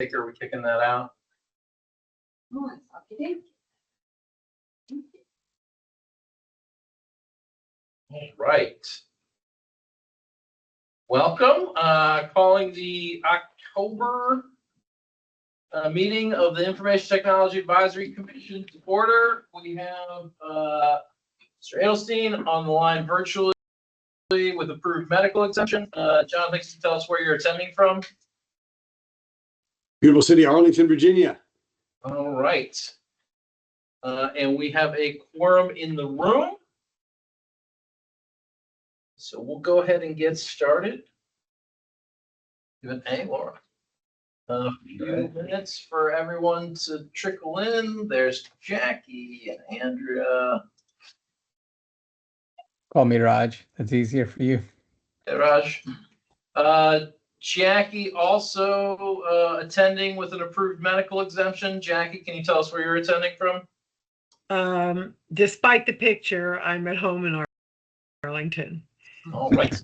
Are we kicking that out? All right. Welcome. Calling the October meeting of the Information Technology Advisory Commission to order. We have Mr. Edelstein on the line virtually with approved medical exemption. John, thanks to tell us where you're attending from. Beautiful city, Arlington, Virginia. All right. And we have a quorum in the room. So we'll go ahead and get started. Hey, Laura. A few minutes for everyone to trickle in. There's Jackie and Andrea. Call me Raj. That's easier for you. Hey, Raj. Jackie also attending with an approved medical exemption. Jackie, can you tell us where you're attending from? Despite the picture, I'm at home in Arlington. All right.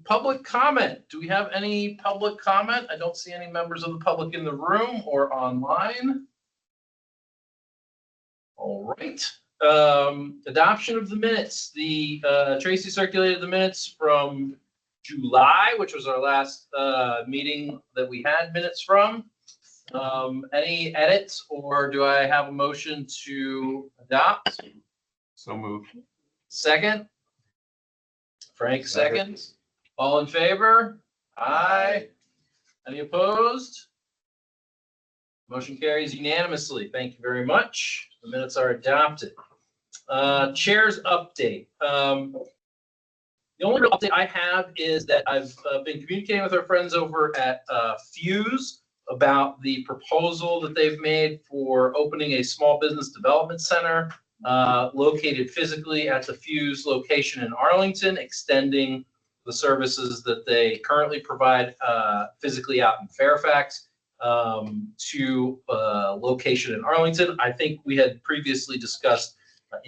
Public comment. Do we have any public comment? I don't see any members of the public in the room or online. All right. Adoption of the minutes. Tracy circulated the minutes from July, which was our last meeting that we had minutes from. Any edits, or do I have a motion to adopt? So moved. Second? Frank seconds. All in favor? Aye. Any opposed? Motion carries unanimously. Thank you very much. The minutes are adopted. Chair's update. The only real update I have is that I've been communicating with our friends over at Fuse about the proposal that they've made for opening a small business development center located physically at the Fuse location in Arlington, extending the services that they currently provide physically out in Fairfax to location in Arlington. I think we had previously discussed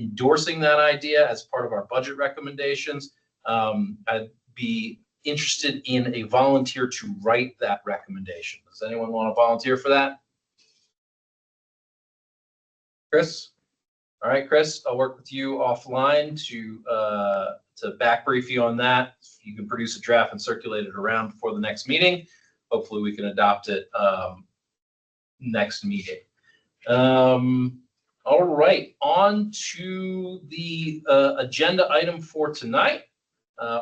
endorsing that idea as part of our budget recommendations. I'd be interested in a volunteer to write that recommendation. Does anyone want to volunteer for that? Chris? All right, Chris, I'll work with you offline to back brief you on that. You can produce a draft and circulate it around before the next meeting. Hopefully we can adopt it next meeting. All right, on to the agenda item for tonight.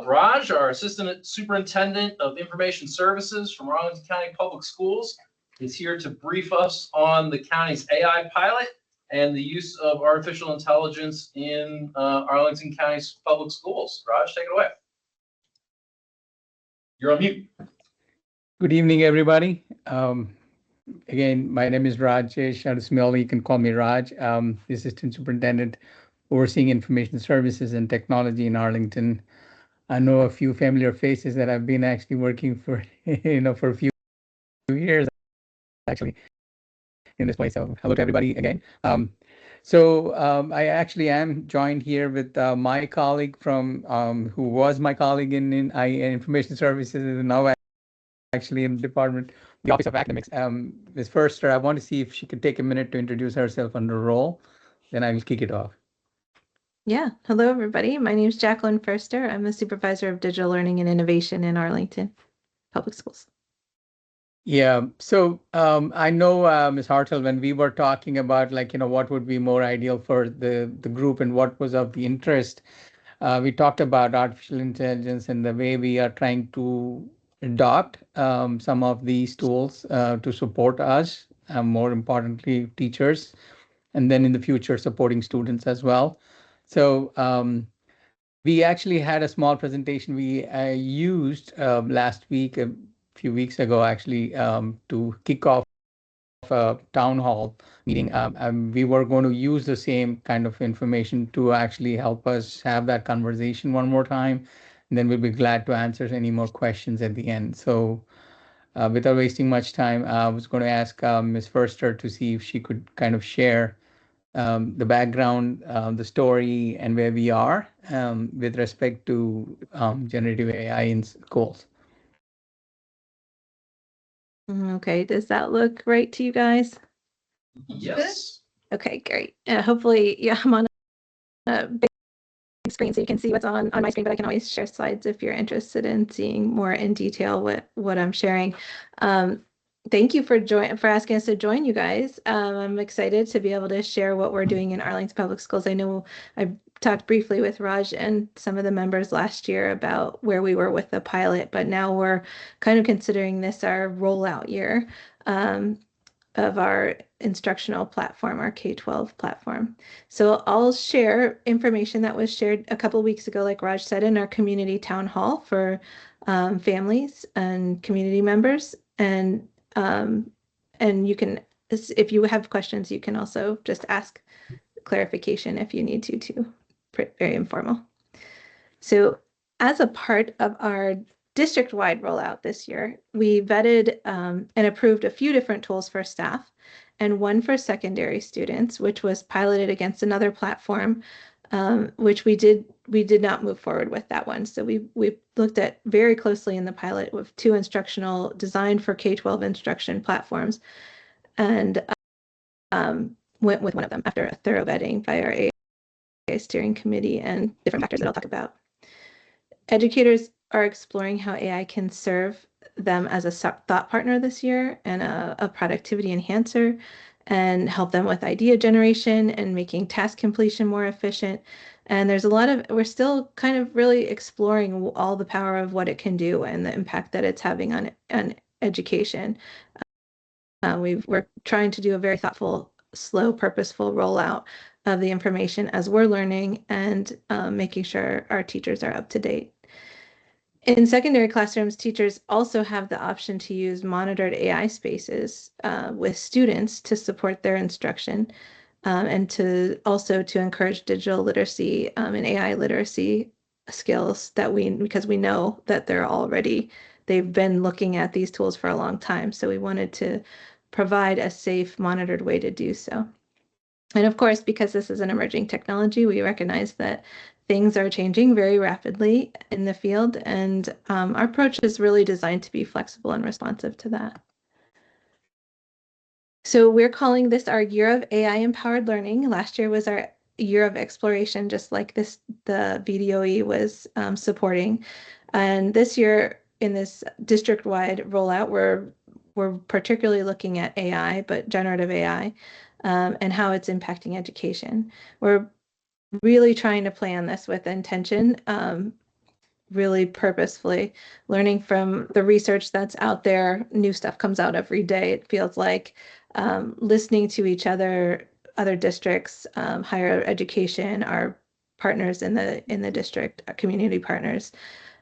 Raj, our Assistant Superintendent of Information Services from Arlington County Public Schools, is here to brief us on the county's AI pilot and the use of artificial intelligence in Arlington County's public schools. Raj, take it away. You're on mute. Good evening, everybody. Again, my name is Rajesh Adusmil. You can call me Raj. The Assistant Superintendent overseeing information services and technology in Arlington. I know a few familiar faces that I've been actually working for, for a few years, actually, in this place. So hello to everybody again. I actually am joined here with my colleague from, who was my colleague in information services, and now actually in the Office of Academics. Ms. Forster, I want to see if she could take a minute to introduce herself and her role, then I will kick it off. Yeah. Hello, everybody. My name is Jacqueline Forster. I'm the Supervisor of Digital Learning and Innovation in Arlington Public Schools. Yeah. So I know, Ms. Hartel, when we were talking about what would be more ideal for the group and what was of the interest, we talked about artificial intelligence and the way we are trying to adopt some of these tools to support us, more importantly, teachers, and then in the future supporting students as well. So we actually had a small presentation we used last week, a few weeks ago, actually, to kick off a town hall meeting. We were going to use the same kind of information to actually help us have that conversation one more time. And then we'll be glad to answer any more questions at the end. So without wasting much time, I was going to ask Ms. Forster to see if she could kind of share the background, the story, and where we are with respect to generative AI in schools. Okay, does that look right to you guys? Yes. Okay, great. Hopefully, yeah, I'm on a big screen so you can see what's on my screen, but I can always share slides if you're interested in seeing more in detail what I'm sharing. Thank you for asking us to join you guys. I'm excited to be able to share what we're doing in Arlington Public Schools. I know I talked briefly with Raj and some of the members last year about where we were with the pilot, but now we're kind of considering this our rollout year of our instructional platform, our K-12 platform. So I'll share information that was shared a couple of weeks ago, like Raj said, in our community town hall for families and community members. And you can, if you have questions, you can also just ask clarification if you need to. Very informal. So as a part of our district-wide rollout this year, we vetted and approved a few different tools for staff and one for secondary students, which was piloted against another platform, which we did not move forward with that one. So we looked at very closely in the pilot with two instructional designed for K-12 instruction platforms and went with one of them after a thorough vetting by our AI steering committee and different factors that I'll talk about. Educators are exploring how AI can serve them as a thought partner this year and a productivity enhancer and help them with idea generation and making task completion more efficient. And there's a lot of, we're still kind of really exploring all the power of what it can do and the impact that it's having on education. We're trying to do a very thoughtful, slow, purposeful rollout of the information as we're learning and making sure our teachers are up to date. In secondary classrooms, teachers also have the option to use monitored AI spaces with students to support their instruction and to encourage digital literacy and AI literacy skills because we know that they've been looking at these tools for a long time. So we wanted to provide a safe, monitored way to do so. And of course, because this is an emerging technology, we recognize that things are changing very rapidly in the field, and our approach is really designed to be flexible and responsive to that. So we're calling this our Year of AI-Empowered Learning. Last year was our year of exploration, just like the VDOE was supporting. And this year, in this district-wide rollout, we're particularly looking at AI, but generative AI, and how it's impacting education. We're really trying to plan this with intention, really purposefully, learning from the research that's out there. New stuff comes out every day, it feels like. Listening to each other, other districts, higher education, our partners in the district, our community partners,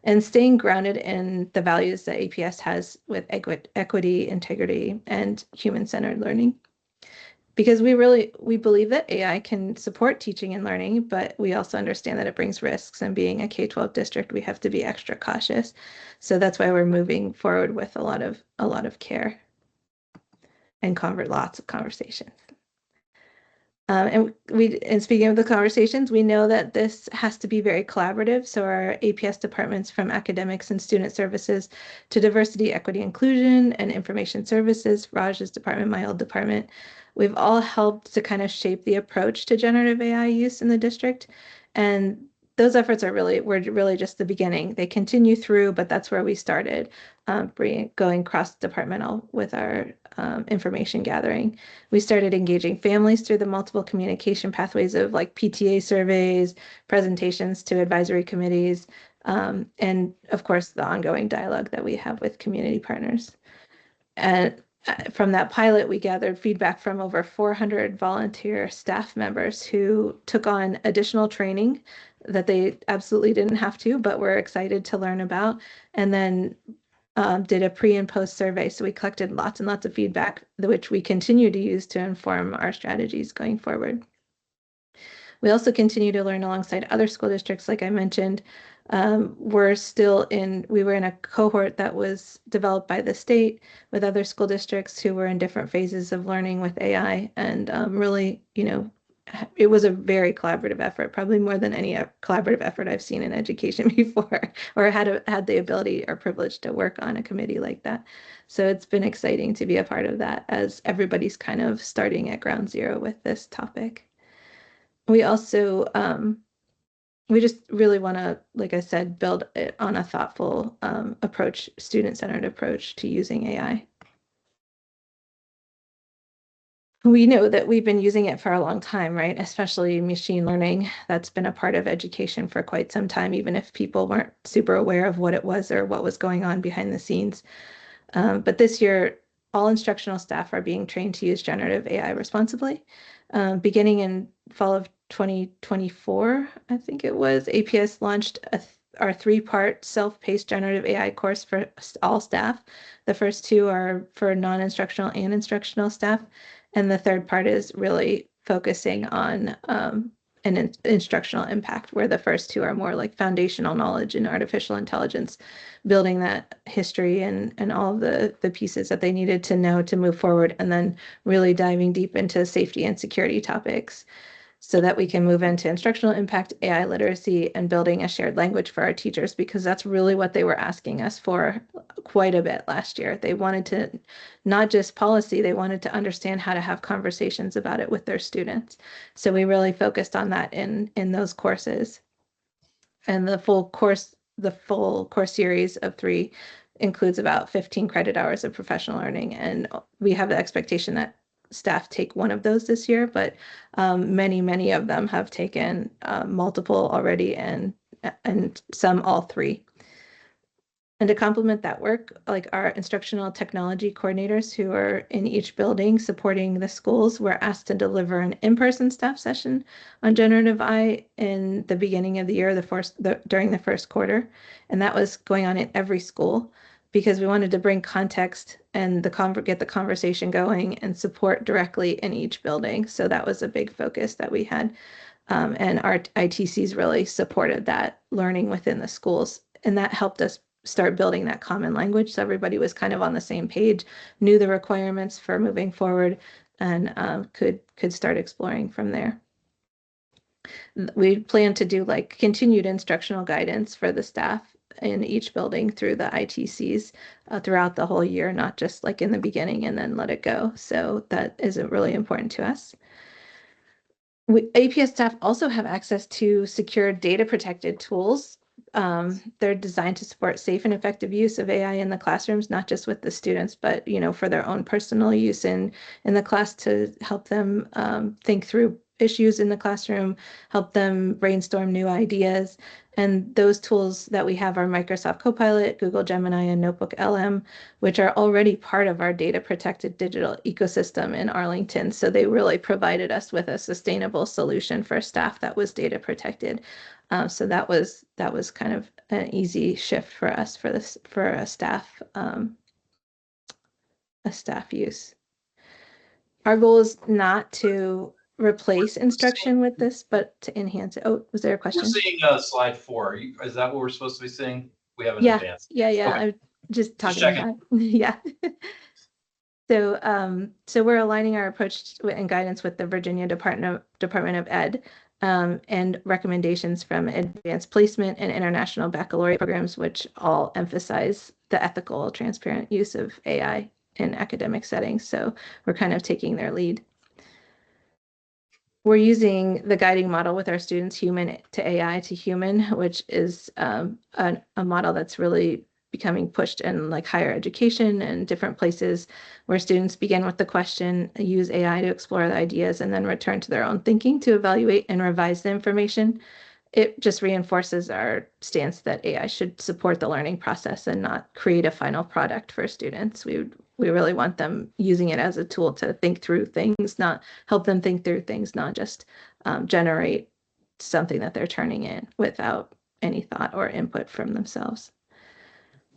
and staying grounded in the values that APS has with equity, integrity, and human-centered learning. Because we believe that AI can support teaching and learning, but we also understand that it brings risks, and being a K-12 district, we have to be extra cautious. So that's why we're moving forward with a lot of care and lots of conversations. And speaking of the conversations, we know that this has to be very collaborative. So our APS departments, from academics and student services to diversity, equity, inclusion, and information services, Raj's department, my old department, we've all helped to kind of shape the approach to generative AI use in the district. And those efforts were really just the beginning. They continue through, but that's where we started, going cross-departmental with our information gathering. We started engaging families through the multiple communication pathways of like PTA surveys, presentations to advisory committees, and of course the ongoing dialogue that we have with community partners. And from that pilot, we gathered feedback from over 400 volunteer staff members who took on additional training that they absolutely didn't have to, but were excited to learn about, and then did a pre and post survey. So we collected lots and lots of feedback, which we continue to use to inform our strategies going forward. We also continue to learn alongside other school districts. Like I mentioned, we were in a cohort that was developed by the state with other school districts who were in different phases of learning with AI, and really, it was a very collaborative effort, probably more than any collaborative effort I've seen in education before, or had the ability or privilege to work on a committee like that. So it's been exciting to be a part of that as everybody's kind of starting at ground zero with this topic. We also, we just really want to, like I said, build it on a thoughtful approach, student-centered approach to using AI. We know that we've been using it for a long time, right? Especially machine learning. That's been a part of education for quite some time, even if people weren't super aware of what it was or what was going on behind the scenes. But this year, all instructional staff are being trained to use generative AI responsibly. Beginning in fall of 2024, I think it was, APS launched our 3-part self-paced generative AI course for all staff. The first 2 are for non-instructional and instructional staff. And the 3rd part is really focusing on an instructional impact, where the first 2 are more like foundational knowledge in artificial intelligence, building that history and all of the pieces that they needed to know to move forward, and then really diving deep into safety and security topics so that we can move into instructional impact, AI literacy, and building a shared language for our teachers, because that's really what they were asking us for quite a bit last year. They wanted to, not just policy, they wanted to understand how to have conversations about it with their students. So we really focused on that in those courses. And the full course series of 3 includes about 15 credit hours of professional learning. And we have the expectation that staff take one of those this year, but many of them have taken multiple already, and some all 3. And to complement that work, like our instructional technology coordinators who are in each building supporting the schools were asked to deliver an in-person staff session on generative AI in the beginning of the year, during the first quarter. And that was going on in every school, because we wanted to bring context and get the conversation going and support directly in each building. So that was a big focus that we had. And our ITCs really supported that learning within the schools. And that helped us start building that common language, so everybody was kind of on the same page, knew the requirements for moving forward, and could start exploring from there. We plan to do like continued instructional guidance for the staff in each building through the ITCs throughout the whole year, not just like in the beginning and then let it go. So that is really important to us. APS staff also have access to secure data protected tools. They're designed to support safe and effective use of AI in the classrooms, not just with the students, but for their own personal use in the class, to help them think through issues in the classroom, help them brainstorm new ideas. And those tools that we have are Microsoft Copilot, Google Gemini, and Notebook LM, which are already part of our data protected digital ecosystem in Arlington. So they really provided us with a sustainable solution for staff that was data protected. So that was kind of an easy shift for us for a staff use. Our goal is not to replace instruction with this, but to enhance it. Oh, was there a question? We're seeing slide 4. Is that what we're supposed to be seeing? We haven't advanced. Yeah. Okay. I'm just talking checking. about yeah. So we're aligning our approach and guidance with the Virginia Department of Ed. And recommendations from advanced placement and international baccalaureate programs, which all emphasize the ethical, transparent use of AI in academic settings. So we're kind of taking their lead. We're using the guiding model with our students, human to AI to human, which is a model that's really becoming pushed in like higher education and different places, where students begin with the question, use AI to explore the ideas, and then return to their own thinking to evaluate and revise the information. It just reinforces our stance that AI should support the learning process and not create a final product for students. We really want them using it as a tool to think through things, not help them think through things, not just generate something that they're turning in without any thought or input from themselves.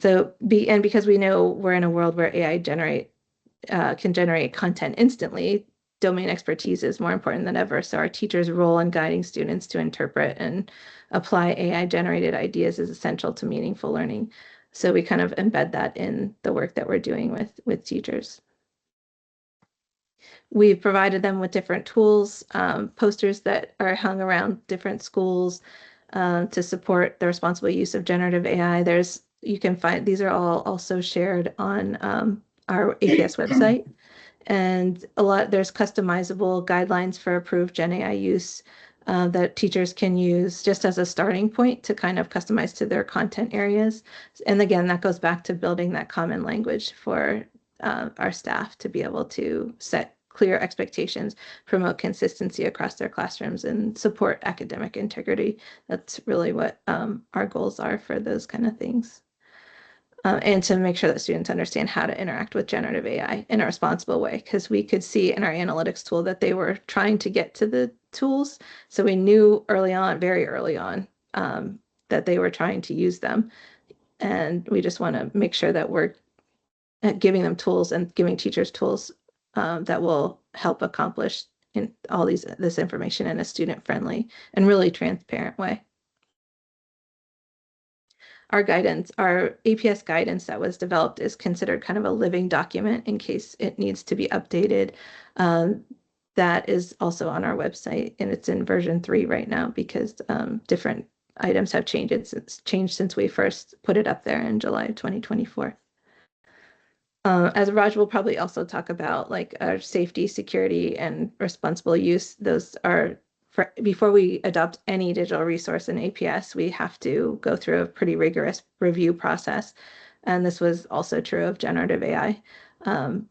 So because we know we're in a world where AI can generate content instantly, domain expertise is more important than ever. So our teachers' role in guiding students to interpret and apply AI-generated ideas is essential to meaningful learning. So we kind of embed that in the work that we're doing with teachers. We've provided them with different tools, posters that are hung around different schools to support the responsible use of generative AI. You can find, these are all also shared on our APS website. And there's customizable guidelines for approved Gen AI use that teachers can use just as a starting point to kind of customize to their content areas. And again, that goes back to building that common language for our staff to be able to set clear expectations, promote consistency across their classrooms, and support academic integrity. That's really what our goals are for those kind of things. And to make sure that students understand how to interact with generative AI in a responsible way, because we could see in our analytics tool that they were trying to get to the tools. So we knew early on, very early on, that they were trying to use them. And we just want to make sure that we're giving them tools and giving teachers tools that will help accomplish this information in a student-friendly and really transparent way. Our guidance, our APS guidance that was developed is considered kind of a living document in case it needs to be updated. That is also on our website, and it's in version 3 right now because different items have changed. It's changed since we first put it up there in July of 2024. As Raj will probably also talk about, like our safety, security, and responsible use. Those are before we adopt any digital resource in APS, we have to go through a pretty rigorous review process. And this was also true of generative AI.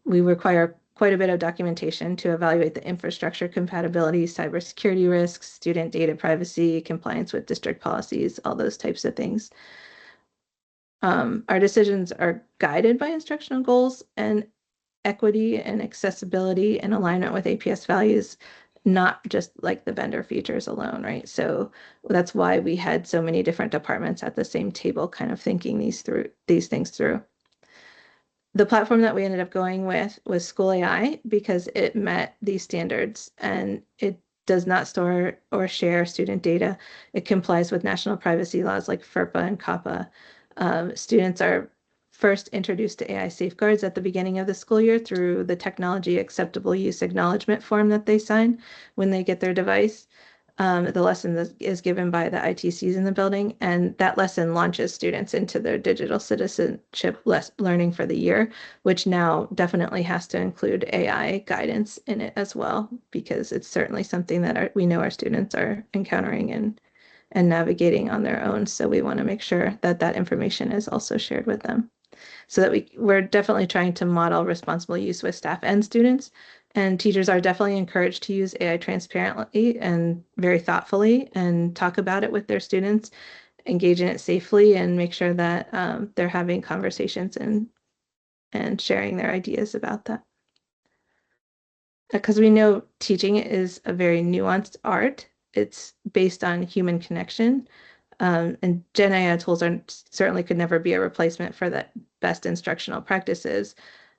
We require quite a bit of documentation to evaluate the infrastructure compatibility, cybersecurity risks, student data privacy, compliance with district policies, all those types of things. Our decisions are guided by instructional goals and equity and accessibility and alignment with APS values, not just like the vendor features alone, right? So that's why we had so many different departments at the same table kind of thinking these things through. The platform that we ended up going with was School AI because it met these standards and it does not store or share student data. It complies with national privacy laws like FERPA and COPPA. Students are first introduced to AI safeguards at the beginning of the school year through the technology acceptable use acknowledgement form that they sign when they get their device. The lesson is given by the ITCs in the building, and that lesson launches students into their digital citizenship learning for the year, which now definitely has to include AI guidance in it as well, because it's certainly something that we know our students are encountering and navigating on their own. So we want to make sure that that information is also shared with them. So that we're definitely trying to model responsible use with staff and students. And teachers are definitely encouraged to use AI transparently and very thoughtfully and talk about it with their students, engage in it safely, and make sure that they're having conversations and sharing their ideas about that. Because we know teaching is a very nuanced art. It's based on human connection. And Gen AI tools certainly could never be a replacement for the best instructional practices.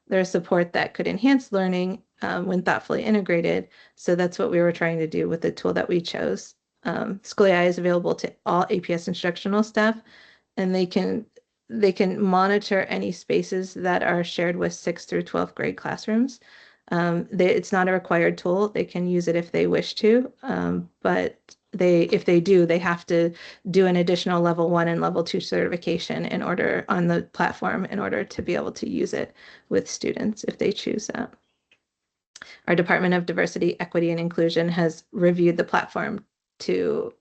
There's support that could enhance learning when thoughtfully integrated. So that's what we were trying to do with the tool that we chose. School AI is available to all APS instructional staff, and they can monitor any spaces that are shared with 6th through 12th grade classrooms. It's not a required tool. They can use it if they wish to, but if they do, they have to do an additional level 1 and level 2 certification on the platform in order to be able to use it with students if they choose that. Our Department of Diversity, Equity, and Inclusion has reviewed the platform to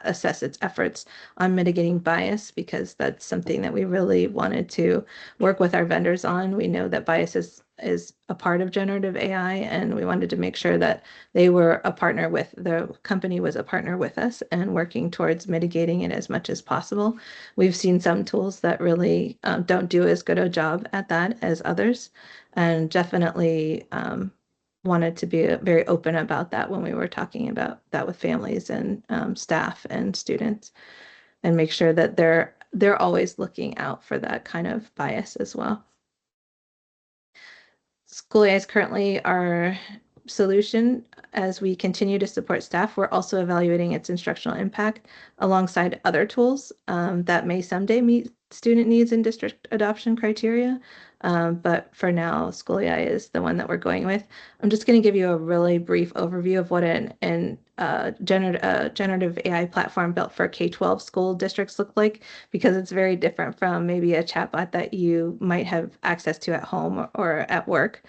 assess its efforts on mitigating bias, because that's something that we really wanted to work with our vendors on. We know that bias is a part of generative AI, and we wanted to make sure that the company was a partner with us and working towards mitigating it as much as possible. We've seen some tools that really don't do as good a job at that as others, and definitely wanted to be very open about that when we were talking about that with families and staff and students, and make sure that they're always looking out for that kind of bias as well. School AI is currently our solution. As we continue to support staff, we're also evaluating its instructional impact alongside other tools that may someday meet student needs and district adoption criteria. But for now, School AI is the one that we're going with. I'm just going to give you a really brief overview of what generative AI platform built for K-12 school districts look like, because it's very different from maybe a chatbot that you might have access to at home or at work.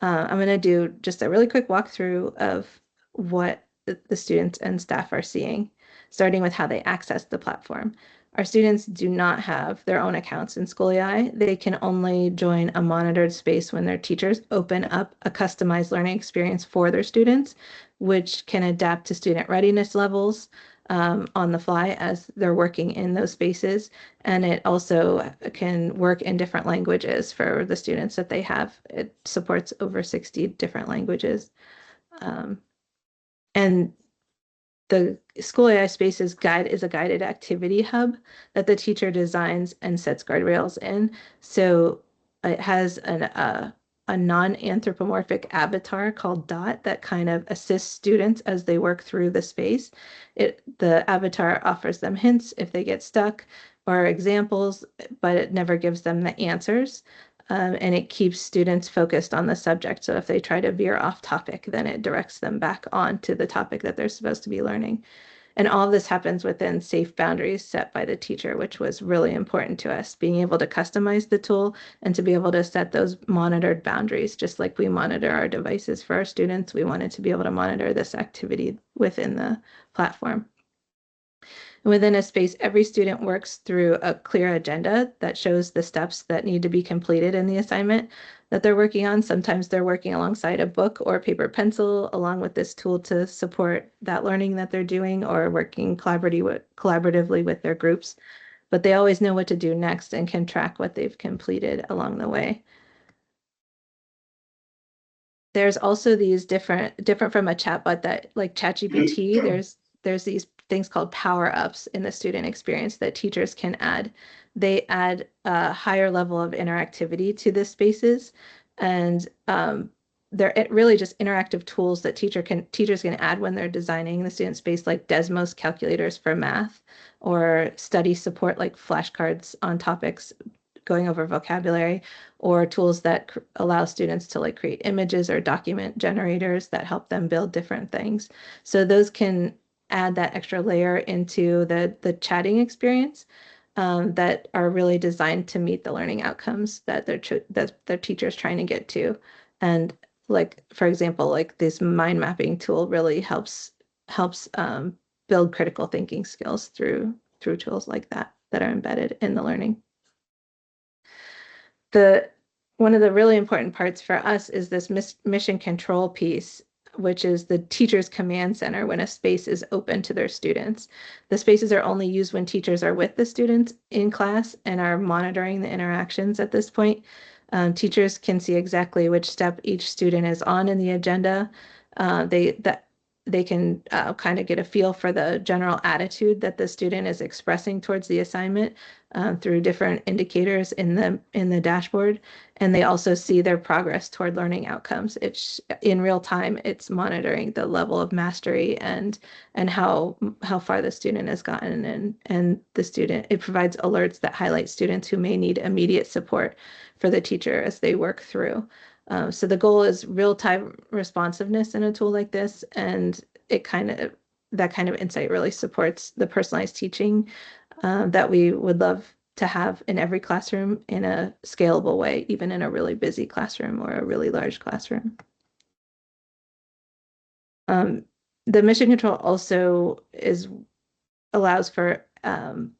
I'm going to do just a really quick walkthrough of what the students and staff are seeing, starting with how they access the platform. Our students do not have their own accounts in School AI. They can only join a monitored space when their teachers open up a customized learning experience for their students, which can adapt to student readiness levels on the fly as they're working in those spaces. And it also can work in different languages for the students that they have. It supports over 60 different languages. And the School AI Spaces guide is a guided activity hub that the teacher designs and sets guardrails in. So it has a non-anthropomorphic avatar called Dot that kind of assists students as they work through the space. The avatar offers them hints if they get stuck or examples, but it never gives them the answers. And it keeps students focused on the subject. So if they try to veer off topic, then it directs them back on to the topic that they're supposed to be learning. And all of this happens within safe boundaries set by the teacher, which was really important to us, being able to customize the tool and to be able to set those monitored boundaries. Just like we monitor our devices for our students, we wanted to be able to monitor this activity within the platform. Within a space, every student works through a clear agenda that shows the steps that need to be completed in the assignment that they're working on. Sometimes they're working alongside a book or paper pencil along with this tool to support that learning that they're doing, or working collaboratively with their groups. But they always know what to do next and can track what they've completed along the way. There's also these different from a chatbot that like ChatGPT, there's these things called power-ups in the student experience that teachers can add. They add a higher level of interactivity to the spaces, and they're really just interactive tools that teachers can add when they're designing the student space, like Desmos calculators for math, or study support like flashcards on topics going over vocabulary, or tools that allow students to like create images or document generators that help them build different things. So those can add that extra layer into the chatting experience that are really designed to meet the learning outcomes that their teachers trying to get to. And like, for example, like this mind mapping tool really helps build critical thinking skills through tools like that are embedded in the learning. One of the really important parts for us is this mission control piece, which is the teacher's command center when a space is open to their students. The spaces are only used when teachers are with the students in class and are monitoring the interactions at this point. Teachers can see exactly which step each student is on in the agenda. They can kind of get a feel for the general attitude that the student is expressing towards the assignment through different indicators in the dashboard. And they also see their progress toward learning outcomes. It's in real time, it's monitoring the level of mastery and how far the student has gotten, and the student, it provides alerts that highlight students who may need immediate support for the teacher as they work through. So the goal is real-time responsiveness in a tool like this, and that kind of insight really supports the personalized teaching that we would love to have in every classroom in a scalable way, even in a really busy classroom or a really large classroom. The mission control also allows for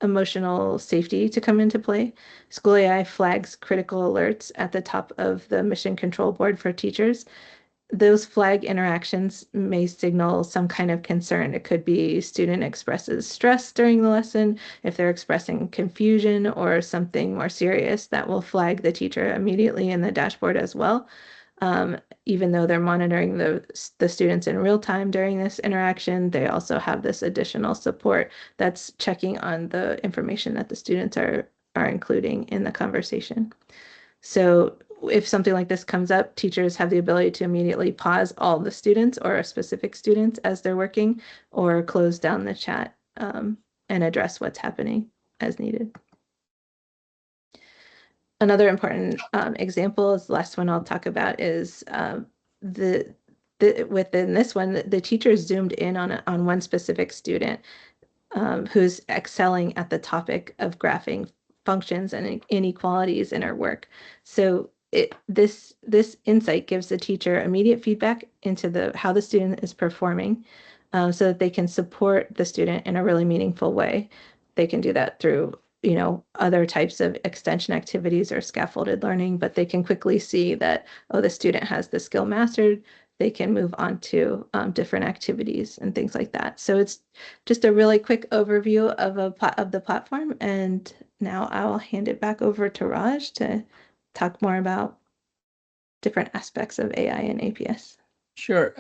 emotional safety to come into play. School AI flags critical alerts at the top of the mission control board for teachers. Those flag interactions may signal some kind of concern. It could be student expresses stress during the lesson, if they're expressing confusion or something more serious, that will flag the teacher immediately in the dashboard as well. Even though they're monitoring the students in real time during this interaction, they also have this additional support that's checking on the information that the students are including in the conversation. So if something like this comes up, teachers have the ability to immediately pause all the students or specific students as they're working, or close down the chat and address what's happening as needed. another important example is the last one I'll talk about is within this one, the teacher zoomed in on one specific student who's excelling at the topic of graphing functions and inequalities in her work. So this insight gives the teacher immediate feedback into how the student is performing, so that they can support the student in a really meaningful way. They can do that through other types of extension activities or scaffolded learning, but they can quickly see that, oh, the student has the skill mastered. They can move on to different activities and things like that. So it's just a really quick overview of the platform. And now I'll hand it back over to Raj to talk more about different aspects of AI and APS. Sure.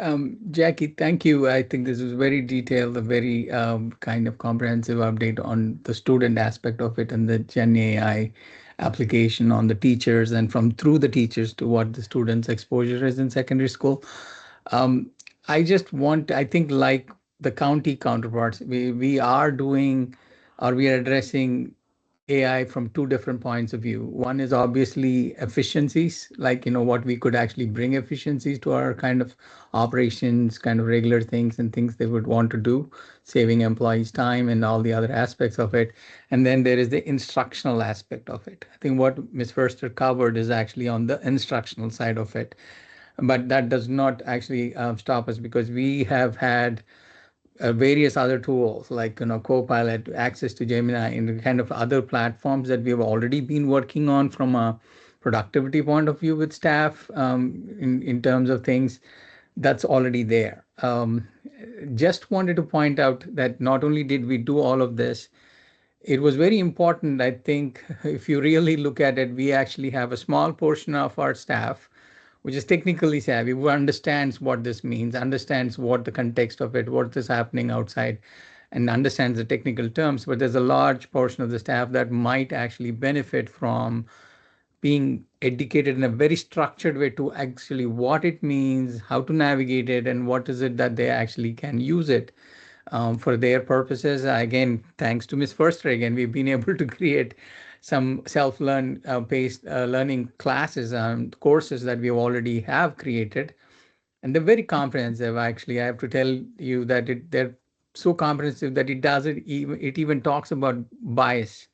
Jackie, thank you. I think this was very detailed, a very kind of comprehensive update on the student aspect of it and the Gen AI application on the teachers and through the teachers to what the students' exposure is in secondary school. I think like the county counterparts, we are addressing AI from two different points of view. One is obviously efficiencies, like, what we could actually bring efficiencies to our kind of operations, kind of regular things and things they would want to do, saving employees time and all the other aspects of it. And then there is the instructional aspect of it. I think what Ms. Förster covered is actually on the instructional side of it. But that does not actually stop us, because we have had various other tools like Copilot, access to Gemini, and the kind of other platforms that we have already been working on from a productivity point of view with staff, in terms of things that's already there. Just wanted to point out that not only did we do all of this, it was very important. I think if you really look at it, we actually have a small portion of our staff which is technically savvy, who understands what this means, understands what the context of it, what is happening outside, and understands the technical terms. But there's a large portion of the staff that might actually benefit from being educated in a very structured way to actually what it means, how to navigate it, and what is it that they actually can use it for their purposes. Again, thanks to Ms. Förster, again, we've been able to create some self-learn based learning classes and courses that we already have created. And they're very comprehensive, actually. I have to tell you that they're so comprehensive that it even talks about bias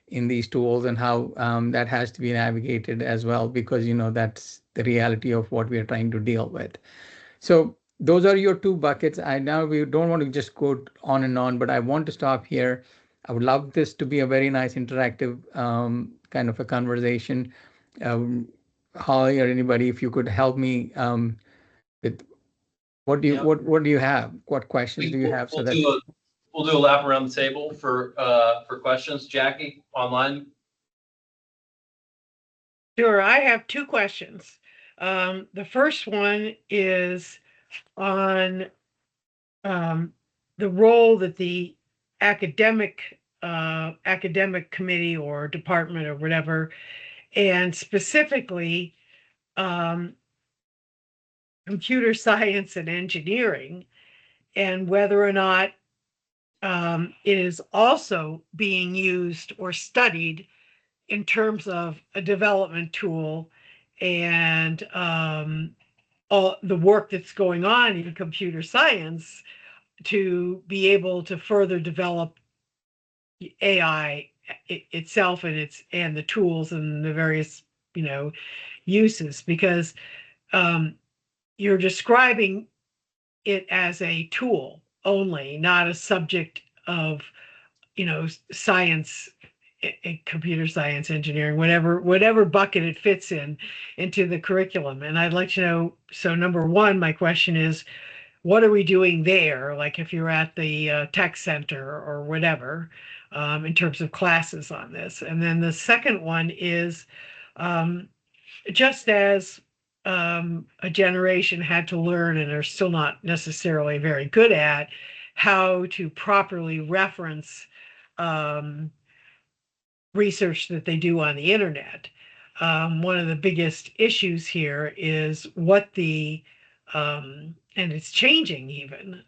in these tools and how that has to be navigated as well, because that's the reality of what we are trying to deal with. So those are your two buckets. We don't want to just go on and on, but I want to stop here. I would love this to be a very nice interactive kind of a conversation. Holly or anybody, if you could help me with what do you have? What questions do you have? We'll do a lap around the table for questions. Jackie, online. Sure, I have two questions. The first one is on the role that the academic committee or department or whatever, and specifically computer science and engineering, and whether or not it is also being used or studied in terms of a development tool and all the work that's going on in computer science to be able to further develop AI itself and the tools and the various uses, because you're describing it as a tool only, not a subject of science, computer science, engineering, whatever bucket it fits into the curriculum. And I'd like to know, so number one, my question is, what are we doing there? Like if you're at the tech center or whatever, in terms of classes on this. And then the second one is, just as a generation had to learn, and are still not necessarily very good at, how to properly reference research that they do on the internet. One of the biggest issues here is what and it's changing even,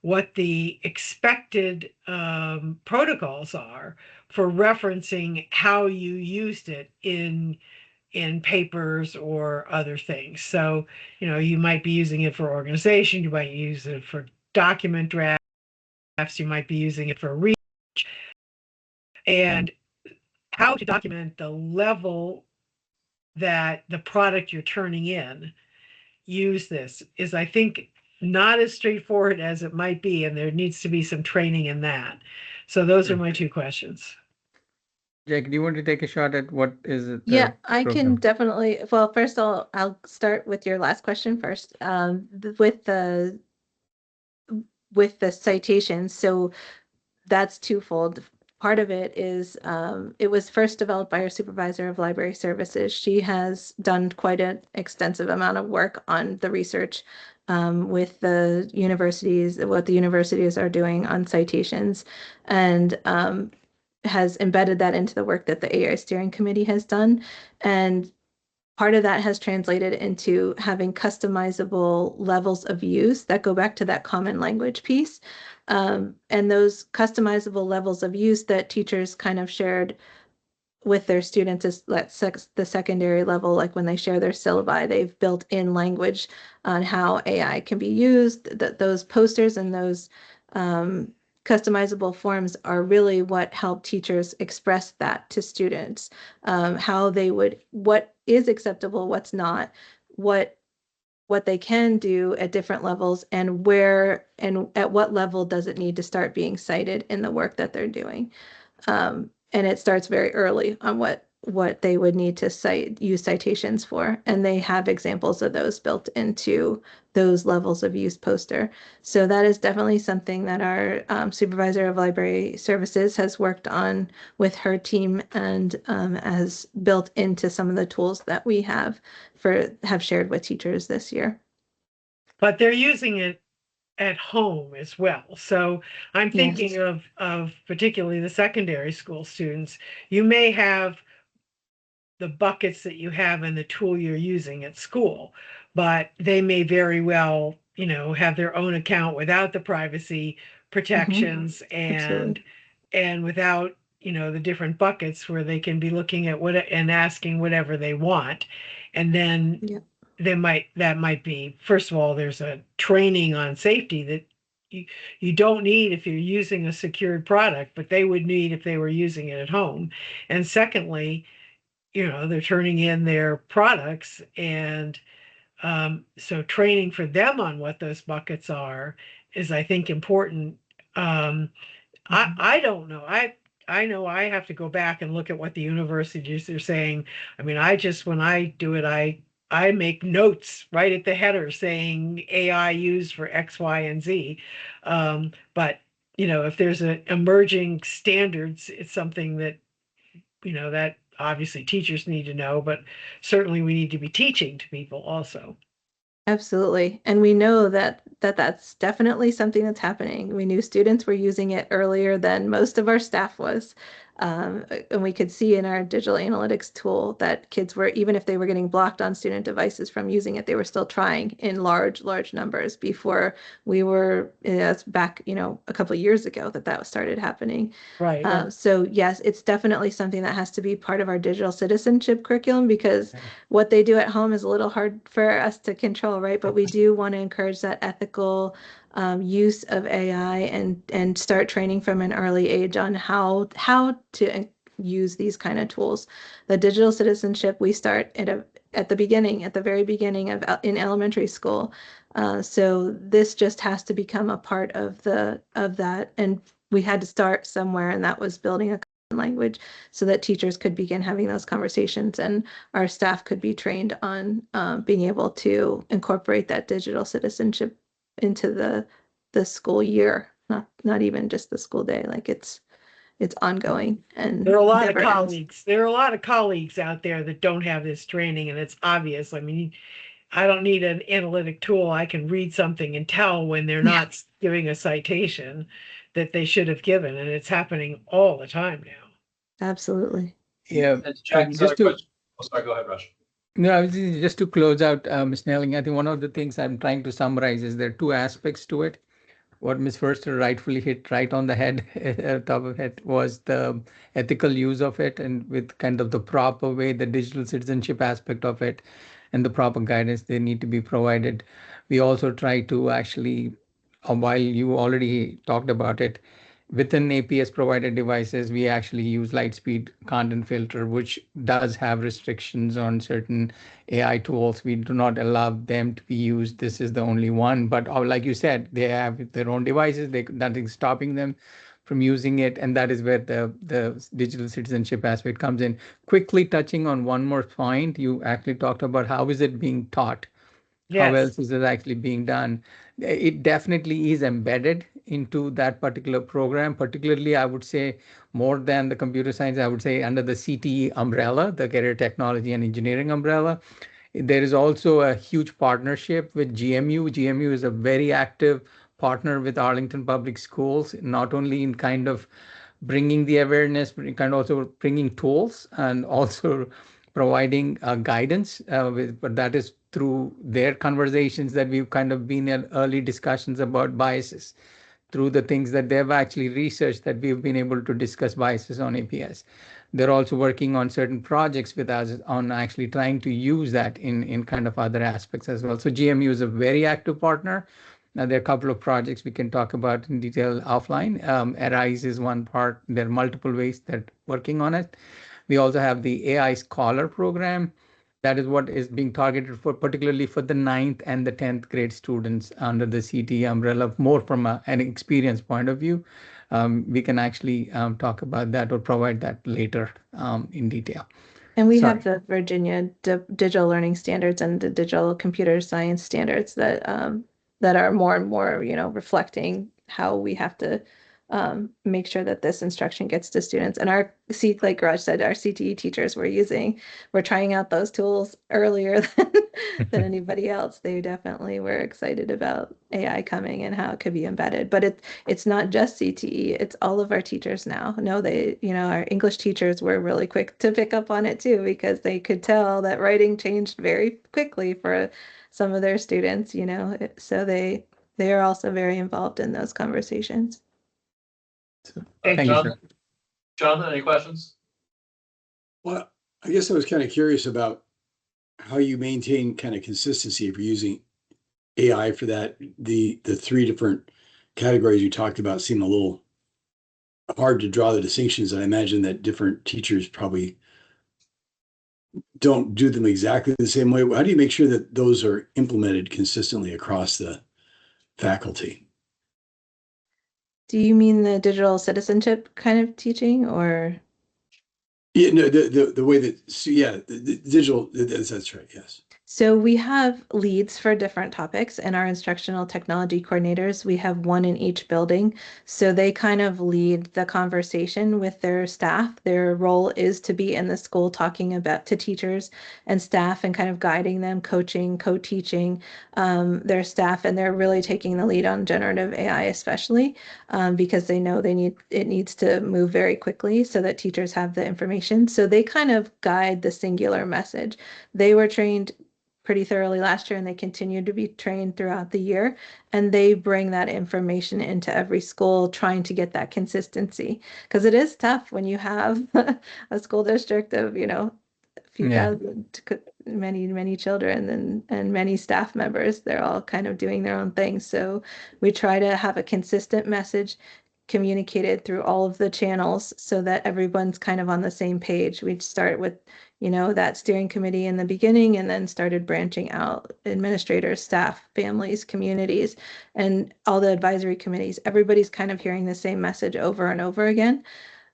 what the expected protocols are referencing how you used it in papers or other things. So, you might be using it for organization, you might use it for document drafts, you might be using it for research, and how to document the level that the product you're turning in use this is, I think, not as straightforward as it might be, and there needs to be some training in that. So those are my two questions. Jake, do you want to take a shot at what is it? Yeah, I can definitely. Well, first I'll start with your last question first. With the citations, so that's twofold. Part of it is it was first developed by our supervisor of library services. She has done quite an extensive amount of work on the research with the universities, what the universities are doing on citations, and has embedded that into the work that the AI steering committee has done. And part of that has translated into having customizable levels of use that go back to that common language piece. And those customizable levels of use that teachers kind of shared with their students is the secondary level, like when they share their syllabi, they've built in language on how AI can be used. Those posters and those customizable forms are really what help teachers express that to students, how they would, what is acceptable, what's not, what they can do at different levels, and where and at what level does it need to start being cited in the work that they're doing. And it starts very early on what they would need to use citations for. And they have examples of those built into those levels of use poster. So that is definitely something that our supervisor of library services has worked on with her team, and has built into some of the tools that we have shared with teachers this year. But they're using it at home as well. So I'm thinking of particularly the secondary school students. You may have the buckets that you have in the tool you're using at school, but they may very well, have their own account without the privacy protections and without, the different buckets where they can be looking at what and asking whatever they want. And then that might be, first of all, there's a training on safety that you don't need if you're using a secured product, but they would need if they were using it at home. And secondly, they're turning in their products, and so training for them on what those buckets are is, I think, important. I don't know. I know I have to go back and look at what the universities are saying. I mean, when I do it, I make notes right at the header saying AI used for X, Y, and Z. But, if there's an emerging standards, it's something that, that obviously teachers need to know, but certainly we need to be teaching to people also. Absolutely. And we know that's definitely something that's happening. We knew students were using it earlier than most of our staff was. And we could see in our digital analytics tool that kids were, even if they were getting blocked on student devices from using it, they were still trying in large numbers before we were, that's back, a couple of years ago that started happening. Right. So yes, it's definitely something that has to be part of our digital citizenship curriculum, because what they do at home is a little hard for us to control, right? But we do want to encourage that ethical use of AI and start training from an early age on how to use these kind of tools. The digital citizenship, we start at the very beginning in elementary school. So this just has to become a part of that. And we had to start somewhere, and that was building a common language so that teachers could begin having those conversations, and our staff could be trained on being able to incorporate that digital citizenship into the school year, not even just the school day. Like it's ongoing. And there are a lot of colleagues. There are a lot of colleagues out there that don't have this training, and it's obvious. I mean, I don't need an analytic tool. I can read something and tell when they're not giving a citation that they should have given, and it's happening all the time now. Absolutely. Yeah. Jack, sorry, go ahead, Rush. No, just to close out, Ms. Snelling, I think one of the things I'm trying to summarize is there are two aspects to it. what Ms. Forster rightfully hit right on the head, top of it, was the ethical use of it, and with kind of the proper way, the digital citizenship aspect of it, and the proper guidance they need to be provided. We also try to actually, while you already talked about it, within APS provided devices, we actually use Lightspeed content filter, which does have restrictions on certain AI tools. We do not allow them to be used. This is the only one. But like you said, they have their own devices. Nothing's stopping them from using it. And that is where the digital citizenship aspect comes in. Quickly touching on one more point, you actually talked about how is it being taught? How Yes. else is it actually being done? It definitely is embedded into that particular program, particularly I would say more than the computer science, I would say under the CTE umbrella, the career technology and engineering umbrella. There is also a huge partnership with GMU. GMU is a very active partner with Arlington Public Schools, not only in kind of bringing the awareness, but kind of also bringing tools and also providing guidance. But that is through their conversations that we've kind of been in early discussions about biases, through the things that they've actually researched, that we've been able to discuss biases on APS. They're also working on certain projects with us on actually trying to use that in kind of other aspects as well. So GMU is a very active partner. Now, there are a couple of projects we can talk about in detail offline. Arise is one part. There are multiple ways that working on it. We also have the AI Scholar program. That is what is being targeted for, particularly for the 9th and the 10th grade students under the CTE umbrella, more from an experience point of view. We can actually talk about that or provide that later in detail. And we Sorry. have the Virginia digital learning standards and the digital computer science standards that that are more and more, reflecting how we have to make sure that this instruction gets to students. And like Raj said, our CTE teachers we're trying out those tools earlier than anybody else. They definitely were excited about AI coming and how it could be embedded. But it's not just CTE, it's all of our teachers now. No, our English teachers were really quick to pick up on it too, because they could tell that writing changed very quickly for some of their students, so they are also very involved in those conversations. Thank you, John, sir. Jonathan, any questions? Well, I guess I was kind of curious about how you maintain kind of consistency if you're using AI for that. The three different categories you talked about seem a little hard to draw the distinctions. I imagine that different teachers probably don't do them exactly the same way. How do you make sure that those are implemented consistently across the faculty? Do you mean the digital citizenship kind of teaching, or? Yeah, no, the way that, so yeah, the digital, that's right, yes. So we have leads for different topics, and our instructional technology coordinators, we have one in each building. So they kind of lead the conversation with their staff. Their role is to be in the school talking about to teachers and staff and kind of guiding them, coaching, co-teaching their staff. And they're really taking the lead on generative AI, especially because they know it needs to move very quickly so that teachers have the information. So they kind of guide the singular message. They were trained pretty thoroughly last year, and they continue to be trained throughout the year. And they bring that information into every school, trying to get that consistency. Because it is tough when you have a school district of, a few thousand, many children and many staff members. They're all kind of doing their own thing. So we try to have a consistent message communicated through all of the channels so that everyone's kind of on the same page. We'd start with that steering committee in the beginning, and then started branching out administrators, staff, families, communities, and all the advisory committees. Everybody's kind of hearing the same message over and over again.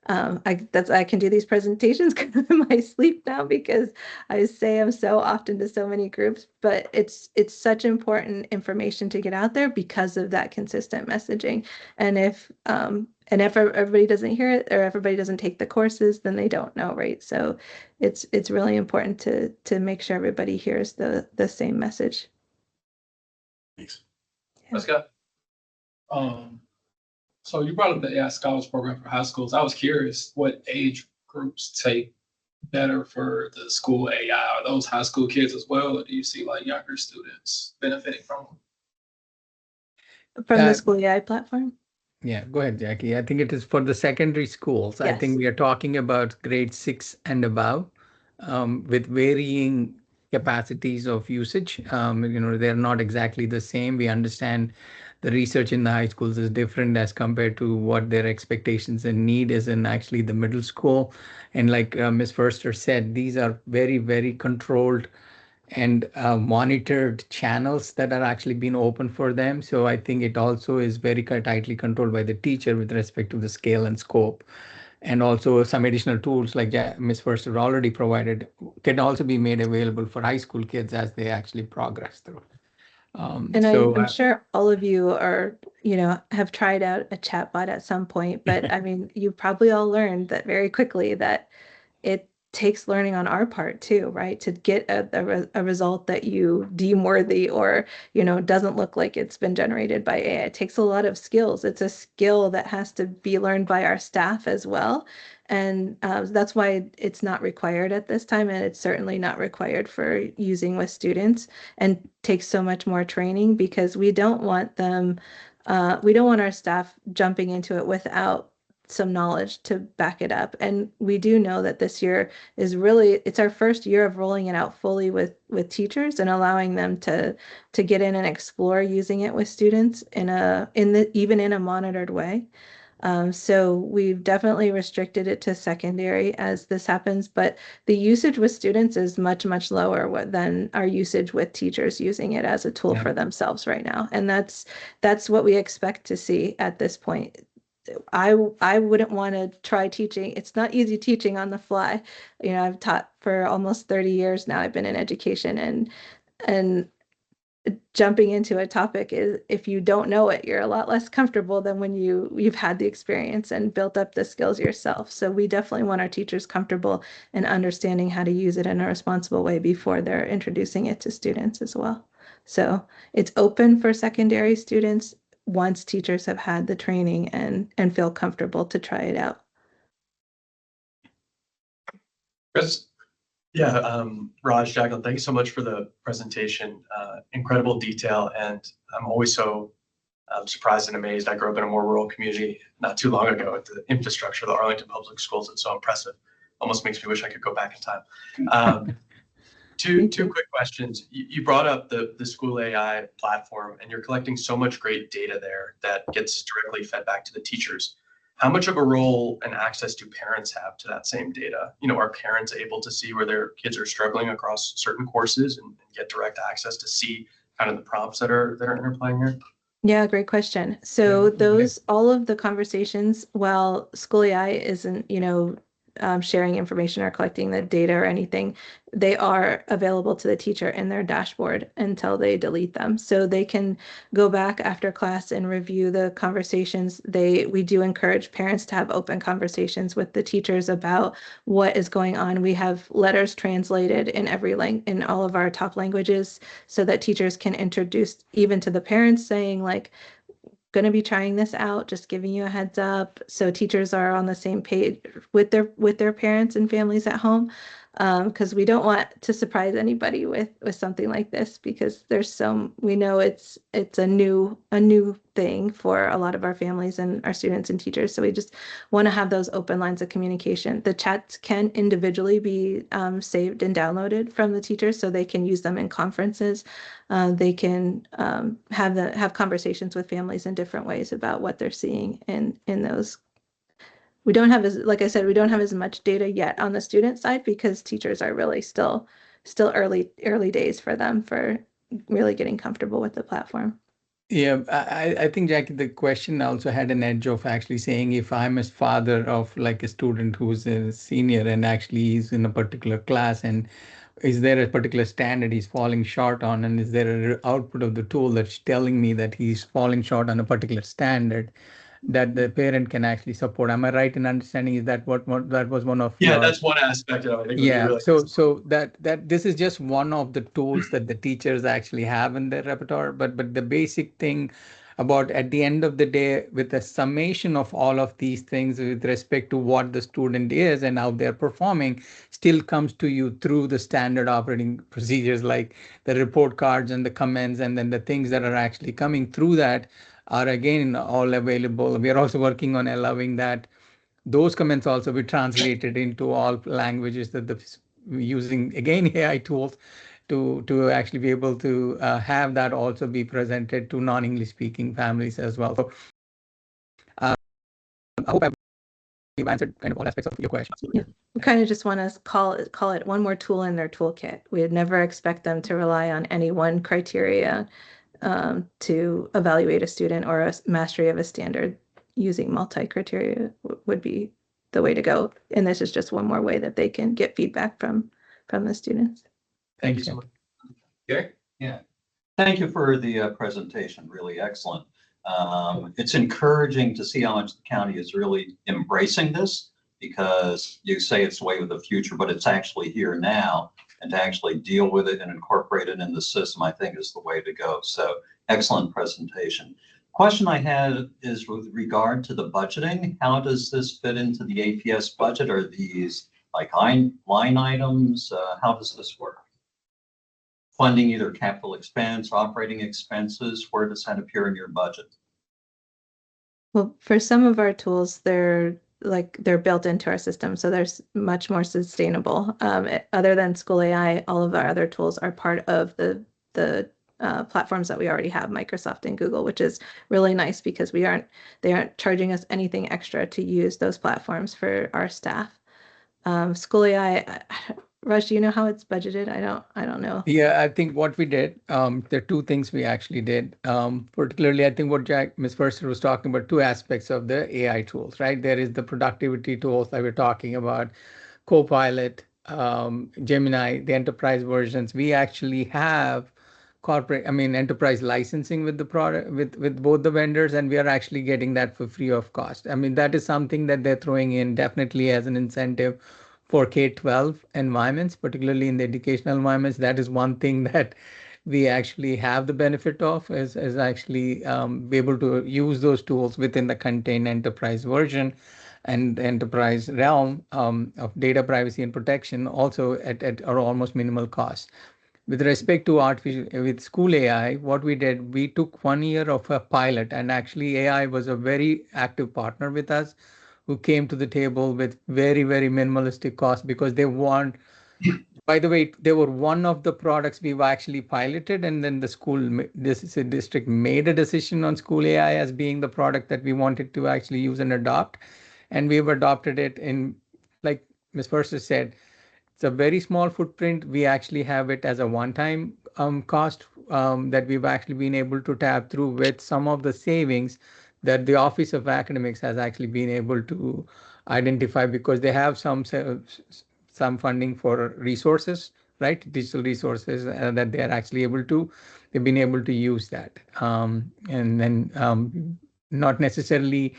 I can do these presentations in my sleep now because I say them so often to so many groups, but it's such important information to get out there because of that consistent messaging. And if everybody doesn't hear it, or everybody doesn't take the courses, then they don't know, right? So it's really important to make sure everybody hears the same message. Thanks. Let's go. So you brought up the AI Scholars Program for high schools. I was curious what age groups take better for the school AI. Are those high school kids as well, or do you see like younger students benefiting from them? From the Uh, School AI platform? Yeah, go ahead, Jackie. I think it is for the secondary schools. I think Yes. we are talking about grade 6 and above, with varying capacities of usage. They're not exactly the same. We understand the research in the high schools is different as compared to what their expectations and need is in actually the middle school. And like Ms. Forster said, these are very, very controlled and monitored channels that are actually being open for them. So I think it also is very tightly controlled by the teacher with respect to the scale and scope. And also some additional tools like Ms. Forster already provided can also be made available for high school kids as they actually progress through. And So I'm sure all of you are, have tried out a chatbot at some point, but I mean, you probably all learned that very quickly that it takes learning on our part too, right? To get a result that you deem worthy or, doesn't look like it's been generated by AI. It takes a lot of skills. It's a skill that has to be learned by our staff as well. And that's why it's not required at this time. And it's certainly not required for using with students and takes so much more training because we don't want them, we don't want our staff jumping into it without some knowledge to back it up. And we do know that this year is really, it's our first year of rolling it out fully with teachers and allowing them to get in and explore using it with students even in a monitored way. So we've definitely restricted it to secondary as this happens, but the usage with students is much, much lower than our usage with teachers using it as a tool for themselves right now. And that's what we expect to see at this point. I wouldn't want to try teaching. It's not easy teaching on the fly. I've taught for almost 30 years now. I've been in education and jumping into a topic is, if you don't know it, you're a lot less comfortable than when you've had the experience and built up the skills yourself. So we definitely want our teachers comfortable and understanding how to use it in a responsible way before they're introducing it to students as well. So it's open for secondary students once teachers have had the training and feel comfortable to try it out. Chris? Yeah, Raj, Jacqueline, thank you so much for the presentation. Incredible detail, and I'm always so surprised and amazed. I grew up in a more rural community not too long ago. At the infrastructure of the Arlington Public Schools, it's so impressive. Almost makes me wish I could go back in time. Two quick questions. You brought up the School AI platform, and you're collecting so much great data there that gets directly fed back to the teachers. How much of a role and access do parents have to that same data? Are parents able to see where their kids are struggling across certain courses and get direct access to see kind of the prompts that are interplaying here? Yeah, great question. So all of the conversations, while School AI isn't, sharing information or collecting the data or anything, they are available to the teacher in their dashboard until they delete them. So they can go back after class and review the conversations. We do encourage parents to have open conversations with the teachers about what is going on. We have letters translated in in all of our top languages so that teachers can introduce even to the parents saying like, going to be trying this out, just giving you a heads up, so teachers are on the same page with their parents and families at home, because we don't want to surprise anybody with something like this, because we know it's a new thing for a lot of our families and our students and teachers. So we just want to have those open lines of communication. The chats can individually be saved and downloaded from the teachers, so they can use them in conferences. They can have conversations with families in different ways about what they're seeing in those. We don't have like I said, we don't have as much data yet on the student side because teachers are really still early days for them for really getting comfortable with the platform. Yeah, I think, Jackie, the question also had an edge of actually saying, if I'm a father of like a student who's a senior and actually is in a particular class, and is there a particular standard he's falling short on, and is there an output of the tool that's telling me that he's falling short on a particular standard that the parent can actually support? Am I right in understanding? Is that what that was one of your... That's one aspect of it. I think Yeah, really so that this is just one of the tools that the teachers actually have in their repertoire, but the basic thing about, at the end of the day, with the summation of all of these things with respect to what the student is and how they're performing, still comes to you through the standard operating procedures like the report cards and the comments, and then the things that are actually coming through that are again all available. We are also working on allowing that those comments also be translated into all languages that using again AI tools to actually be able to have that also be presented to non-English speaking families as well. So I hope I've answered kind of all aspects of your question. Yeah. We kind of just want to call it one more tool in their toolkit. We'd never expect them to rely on any one criteria to evaluate a student, or a mastery of a standard. Using multi-criteria would be the way to go. And this is just one more way that they can get feedback from the students. Thank you so much. Gary? Yeah, thank you for the presentation, really excellent. It's encouraging to see how much the county is really embracing this, because you say it's the way of the future, but it's actually here now, and to actually deal with it and incorporate it in the system, I think is the way to go. So excellent presentation. Question I had is with regard to the budgeting. How does this fit into the APS budget? Are these like line items? How does this work? Funding either capital expense, operating expenses, where does that appear in your budget? Well, for some of our tools, they're built into our system, so they're much more sustainable. Other than School AI, all of our other tools are part of the platforms that we already have, Microsoft and Google, which is really nice because they aren't charging us anything extra to use those platforms for our staff. School AI, Raj, do you know how it's budgeted? I don't know. Yeah, I think what we did, there are two things we actually did. Particularly, I think what Ms. Mercer was talking about, two aspects of the AI tools, right? There is the productivity tools that we're talking about, Copilot, Gemini, the enterprise versions. We actually have enterprise licensing with the product, with both the vendors, and we are actually getting that for free of cost. I mean, that is something that they're throwing in definitely as an incentive for K-12 environments, particularly in the educational environments. That is one thing that we actually have the benefit of, is actually be able to use those tools within the contained enterprise version and the enterprise realm of data privacy and protection, also at or almost minimal cost. With respect to with School AI, what we did, we took 1 year of a pilot, and actually AI was a very active partner with us, who came to the table with very, very minimalistic cost, because they want, by the way, they were one of the products we've actually piloted, and then this district made a decision on School AI as being the product that we wanted to actually use and adopt. And we've adopted it in, like Ms. Mercer said, it's a very small footprint. We actually have it as a one-time cost that we've actually been able to tap through with some of the savings that the Office of Academics has actually been able to identify, because they have some funding for resources, right? Digital resources that they are actually they've been able to use that. And then not necessarily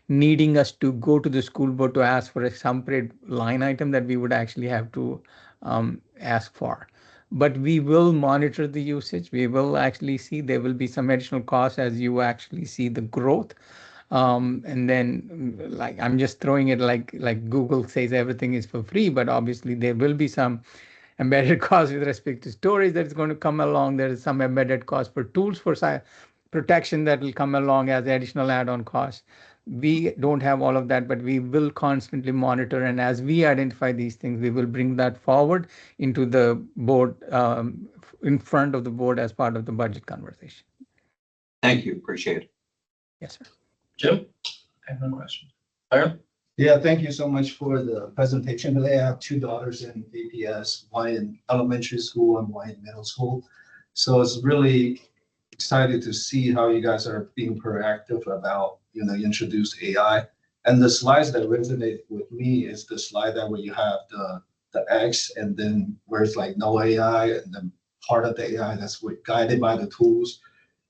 needing us to go to the school board to ask for a separate line item that we would actually have to ask for. But we will monitor the usage. We will actually see there will be some additional costs as you actually see the growth. And then, like, I'm just throwing it like Google says everything is for free, but obviously there will be some embedded costs with respect to storage that is going to come along. There is some embedded cost for tools for protection that will come along as additional add-on costs. We don't have all of that, but we will constantly monitor. And as we identify these things, we will bring that forward into the board, in front of the board as part of the budget conversation. Thank you, appreciate it. Yes, sir. Jim? I have no question. Byron? Yeah, thank you so much for the presentation today. I have two daughters in APS, one in elementary school and one in middle school. So it's really excited to see how you guys are being proactive about, introduce AI. And the slides that resonate with me is the slide that where you have the X, and then where it's like no AI, and then part of the AI that's guided by the tools.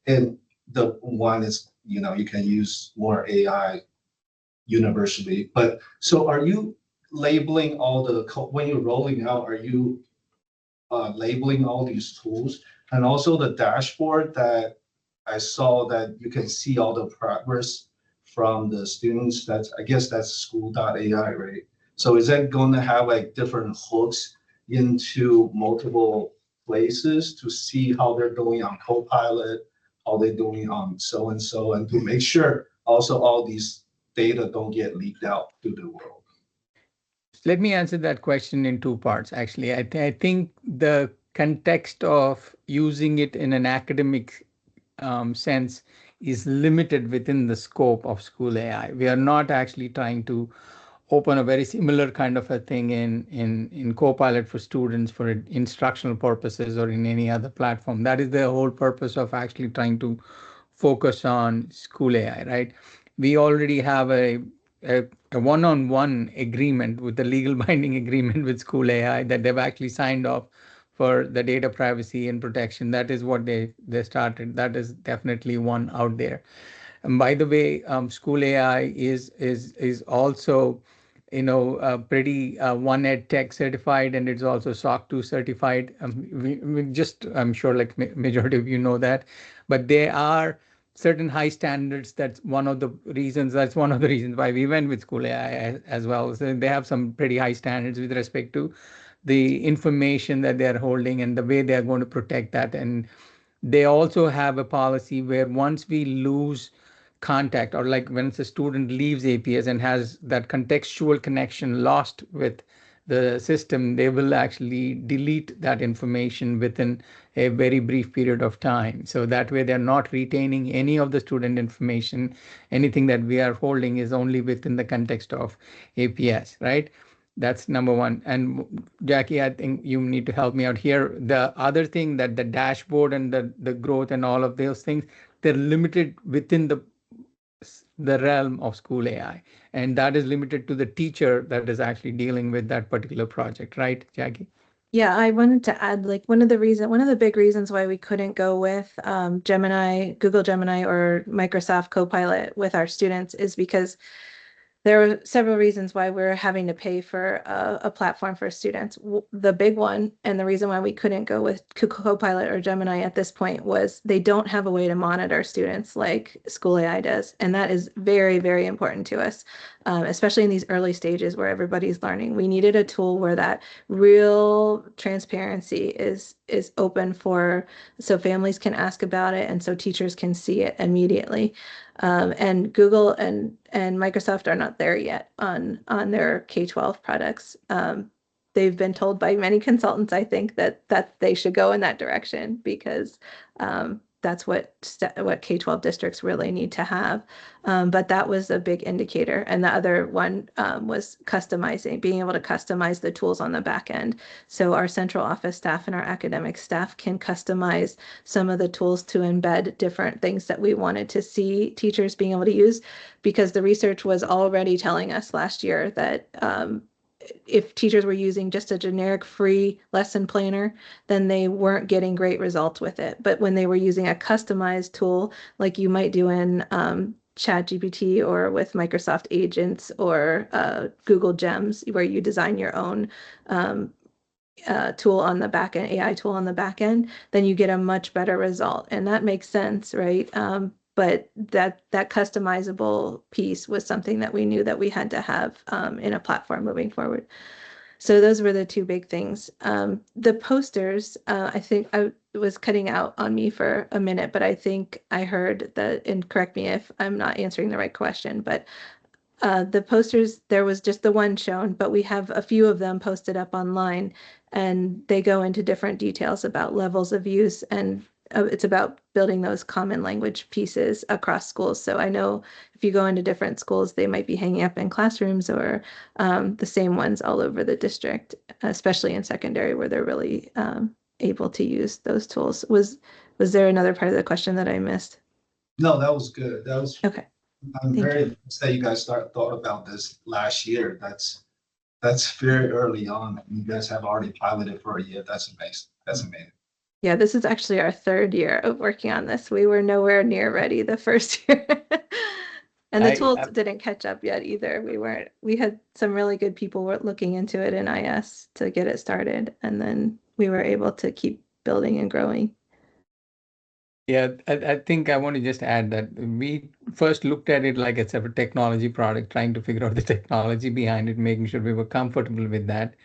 And the one is, you can use more AI universally. But so are you labeling all when you're rolling out, are you labeling all these tools? And also the dashboard that I saw, that you can see all the progress from the students, I guess that's school.ai, right? So is that going to have like different hooks into multiple places to see how they're doing on Copilot, how they're doing on so-and-so, and to make sure also all these data don't get leaked out to the world. Let me answer that question in two parts, actually. I think the context of using it in an academic sense is limited within the scope of school AI. We are not actually trying to open a very similar kind of a thing in Copilot for students for instructional purposes or in any other platform. That is the whole purpose of actually trying to focus on school AI, right? We already have a one-on-one agreement with the legal binding agreement with school AI that they've actually signed off for the data privacy and protection. That is what they started. That is definitely one out there. And by the way, school AI is also, pretty One Ed Tech certified, and it's also SOC 2 certified. I'm sure like majority of you know that, but there are certain high standards. That's one of the reasons why we went with school AI as well. So they have some pretty high standards with respect to the information that they're holding and the way they're going to protect that. And they also have a policy where once we lose contact, or like when a student leaves APS and has that contextual connection lost with the system, they will actually delete that information within a very brief period of time. So that way they're not retaining any of the student information. Anything that we are holding is only within the context of APS, right? That's number one. And Jackie, I think you need to help me out here. The other thing that the dashboard and the growth and all of those things, they're limited within the realm of school AI. And that is limited to the teacher that is actually dealing with that particular project, right, Jackie? Yeah, I wanted to add, like, one of the big reasons why we couldn't go with Gemini, Google Gemini, or Microsoft Copilot with our students is because there are several reasons why we're having to pay for a platform for students. The big one, and the reason why we couldn't go with Copilot or Gemini at this point, was they don't have a way to monitor students like School AI does. And that is very, very important to us, especially in these early stages where everybody's learning. We needed a tool where that real transparency is open so families can ask about it and so teachers can see it immediately. And Google and Microsoft are not there yet on their K-12 products. They've been told by many consultants, I think, that they should go in that direction because that's what K-12 districts really need to have. But that was a big indicator. And the other one was being able to customize the tools on the back end. So our central office staff and our academic staff can customize some of the tools to embed different things that we wanted to see teachers being able to use, because the research was already telling us last year that if teachers were using just a generic free lesson planner, then they weren't getting great results with it. But when they were using a customized tool, like you might do in ChatGPT or with Microsoft Agents or Google Gems, where you design your own tool on the back end, AI tool on the back end, then you get a much better result. And that makes sense, right? But that customizable piece was something that we knew that we had to have in a platform moving forward. So those were the two big things. The posters, I think I was cutting out on me for a minute, but I think I heard that, and correct me if I'm not answering the right question, but the posters, there was just the one shown, but we have a few of them posted up online, and they go into different details about levels of use, and it's about building those common language pieces across schools. So I know if you go into different schools, they might be hanging up in classrooms or the same ones all over the district, especially in secondary where they're really able to use those tools. Was there another part of the question that I missed? No, that was good. That was okay. I'm very impressed that you guys thought about this last year. That's very early on. You guys have already piloted for a year. That's amazing. That's amazing. Yeah, this is actually our third year of working on this. We were nowhere near ready the first year. And the tools didn't catch up yet either. We had some really good people looking into it in IS to get it started. And then we were able to keep building and growing. Yeah, I think I want to just add that we first looked at it like it's a technology product, trying to figure out the technology behind it, making sure we were comfortable with that.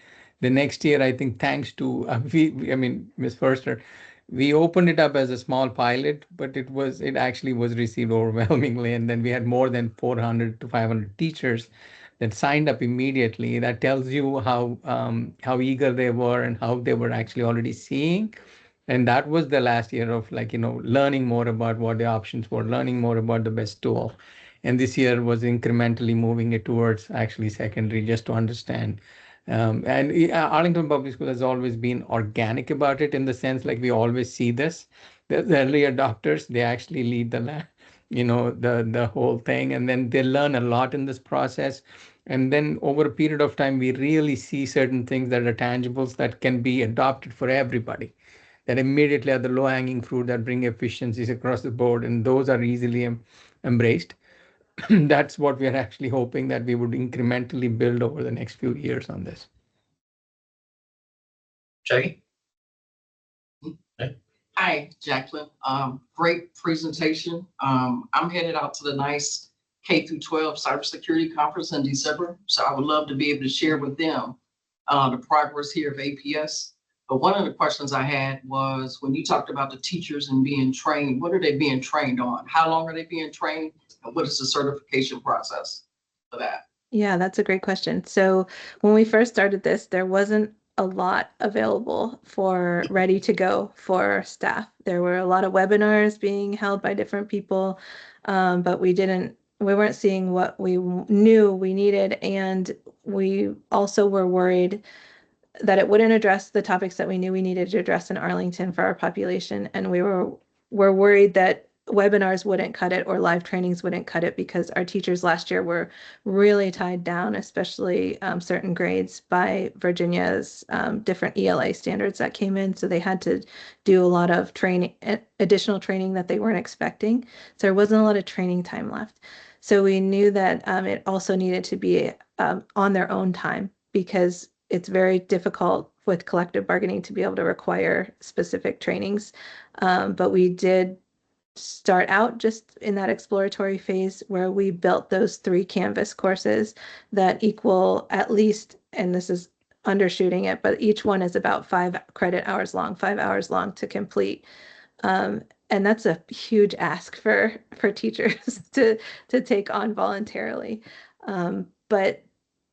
The next year, I think, thanks to I mean, Ms. Forster, we opened it up as a small pilot, but it actually was received overwhelmingly, and then we had more than 400 to 500 teachers that signed up immediately. That tells you how eager they were and how they were actually already seeing. And that was the last year of, like, learning more about what the options were, learning more about the best tool. And this year was incrementally moving it towards actually secondary, just to understand. Arlington Public School has always been organic about it, in the sense, like, we always see this. The early adopters, they actually lead the whole thing, and then they learn a lot in this process. And then over a period of time, we really see certain things that are tangibles that can be adopted for everybody, that immediately are the low-hanging fruit that bring efficiencies across the board, and those are easily embraced. That's what we are actually hoping, that we would incrementally build over the next few years on this. Jackie? Hi, Jacqueline. Great presentation. I'm headed out to the NICE K through 12 cybersecurity conference in December. So I would love to be able to share with them the progress here of APS. But one of the questions I had was, when you talked about the teachers and being trained, what are they being trained on? How long are they being trained? And what is the certification process for that? Yeah, that's a great question. So when we first started this, there wasn't a lot available for ready to go for staff. There were a lot of webinars being held by different people, but we weren't seeing what we knew we needed. And we also were worried that it wouldn't address the topics that we knew we needed to address in Arlington for our population. And we were worried that webinars wouldn't cut it, or live trainings wouldn't cut it, because our teachers last year were really tied down, especially certain grades, by Virginia's different ELA standards that came in. So they had to do a lot of training, additional training that they weren't expecting. So there wasn't a lot of training time left. So we knew that it also needed to be on their own time, because it's very difficult with collective bargaining to be able to require specific trainings. But we did start out just in that exploratory phase, where we built those 3 Canvas courses that equal at least, and this is undershooting it, but each one is about 5 credit hours long, 5 hours long to complete. And that's a huge ask for teachers to take on voluntarily. But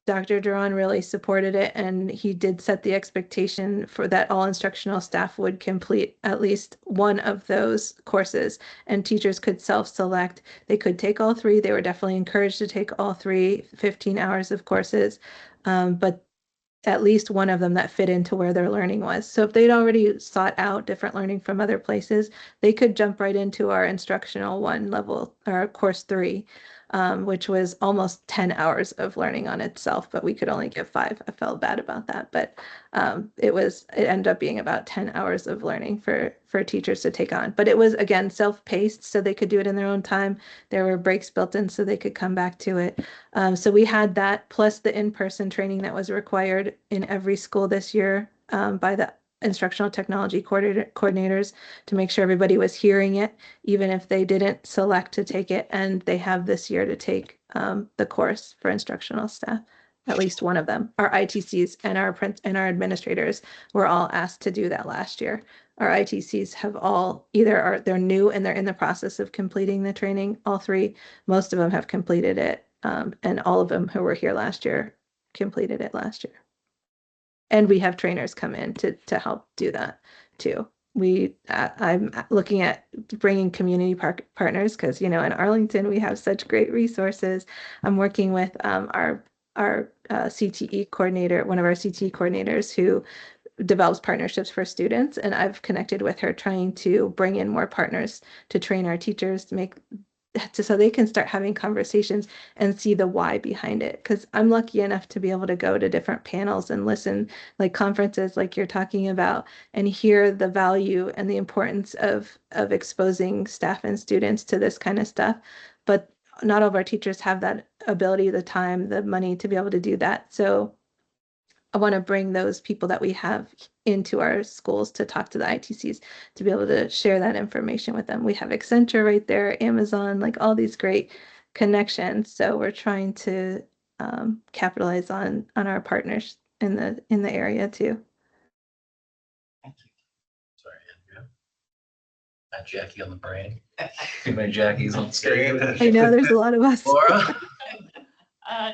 Dr. Duran really supported it, and he did set the expectation for that all instructional staff would complete at least one of those courses, and teachers could self-select. They could take all 3. They were definitely encouraged to take all 3, 15 hours of courses, but at least one of them that fit into where their learning was. So if they'd already sought out different learning from other places, they could jump right into our instructional 1 level, or course 3. Which was almost 10 hours of learning on itself, but we could only give 5. I felt bad about that, but it ended up being about 10 hours of learning for teachers to take on. But it was, again, self-paced, so they could do it in their own time. There were breaks built in so they could come back to it. So we had that, plus the in-person training that was required in every school this year by the instructional technology coordinators, to make sure everybody was hearing it, even if they didn't select to take it. And they have this year to take the course for instructional staff, at least one of them. Our ITCs and our administrators were all asked to do that last year. Our ITCs have all they're new and they're in the process of completing the training. All 3, most of them have completed it, and all of them who were here last year completed it last year. And we have trainers come in to help do that too. I'm looking at bringing community partners, because, in Arlington, we have such great resources. I'm working with our CTE coordinator, one of our CTE coordinators, who develops partnerships for students. And I've connected with her, trying to bring in more partners to train our teachers so they can start having conversations and see the why behind it. Because I'm lucky enough to be able to go to different panels and listen, like conferences like you're talking about, and hear the value and the importance of exposing staff and students to this kind of stuff. But not all of our teachers have that ability, the time, the money to be able to do that. So I want to bring those people that we have into our schools to talk to the ITCs, to be able to share that information with them. We have Accenture right there, Amazon, like all these great connections. So we're trying to capitalize on our partners in the area too. Sorry, Andrea. Got Jackie on the brain. Too many Jackies on the screen. I know there's a lot of us. Laura?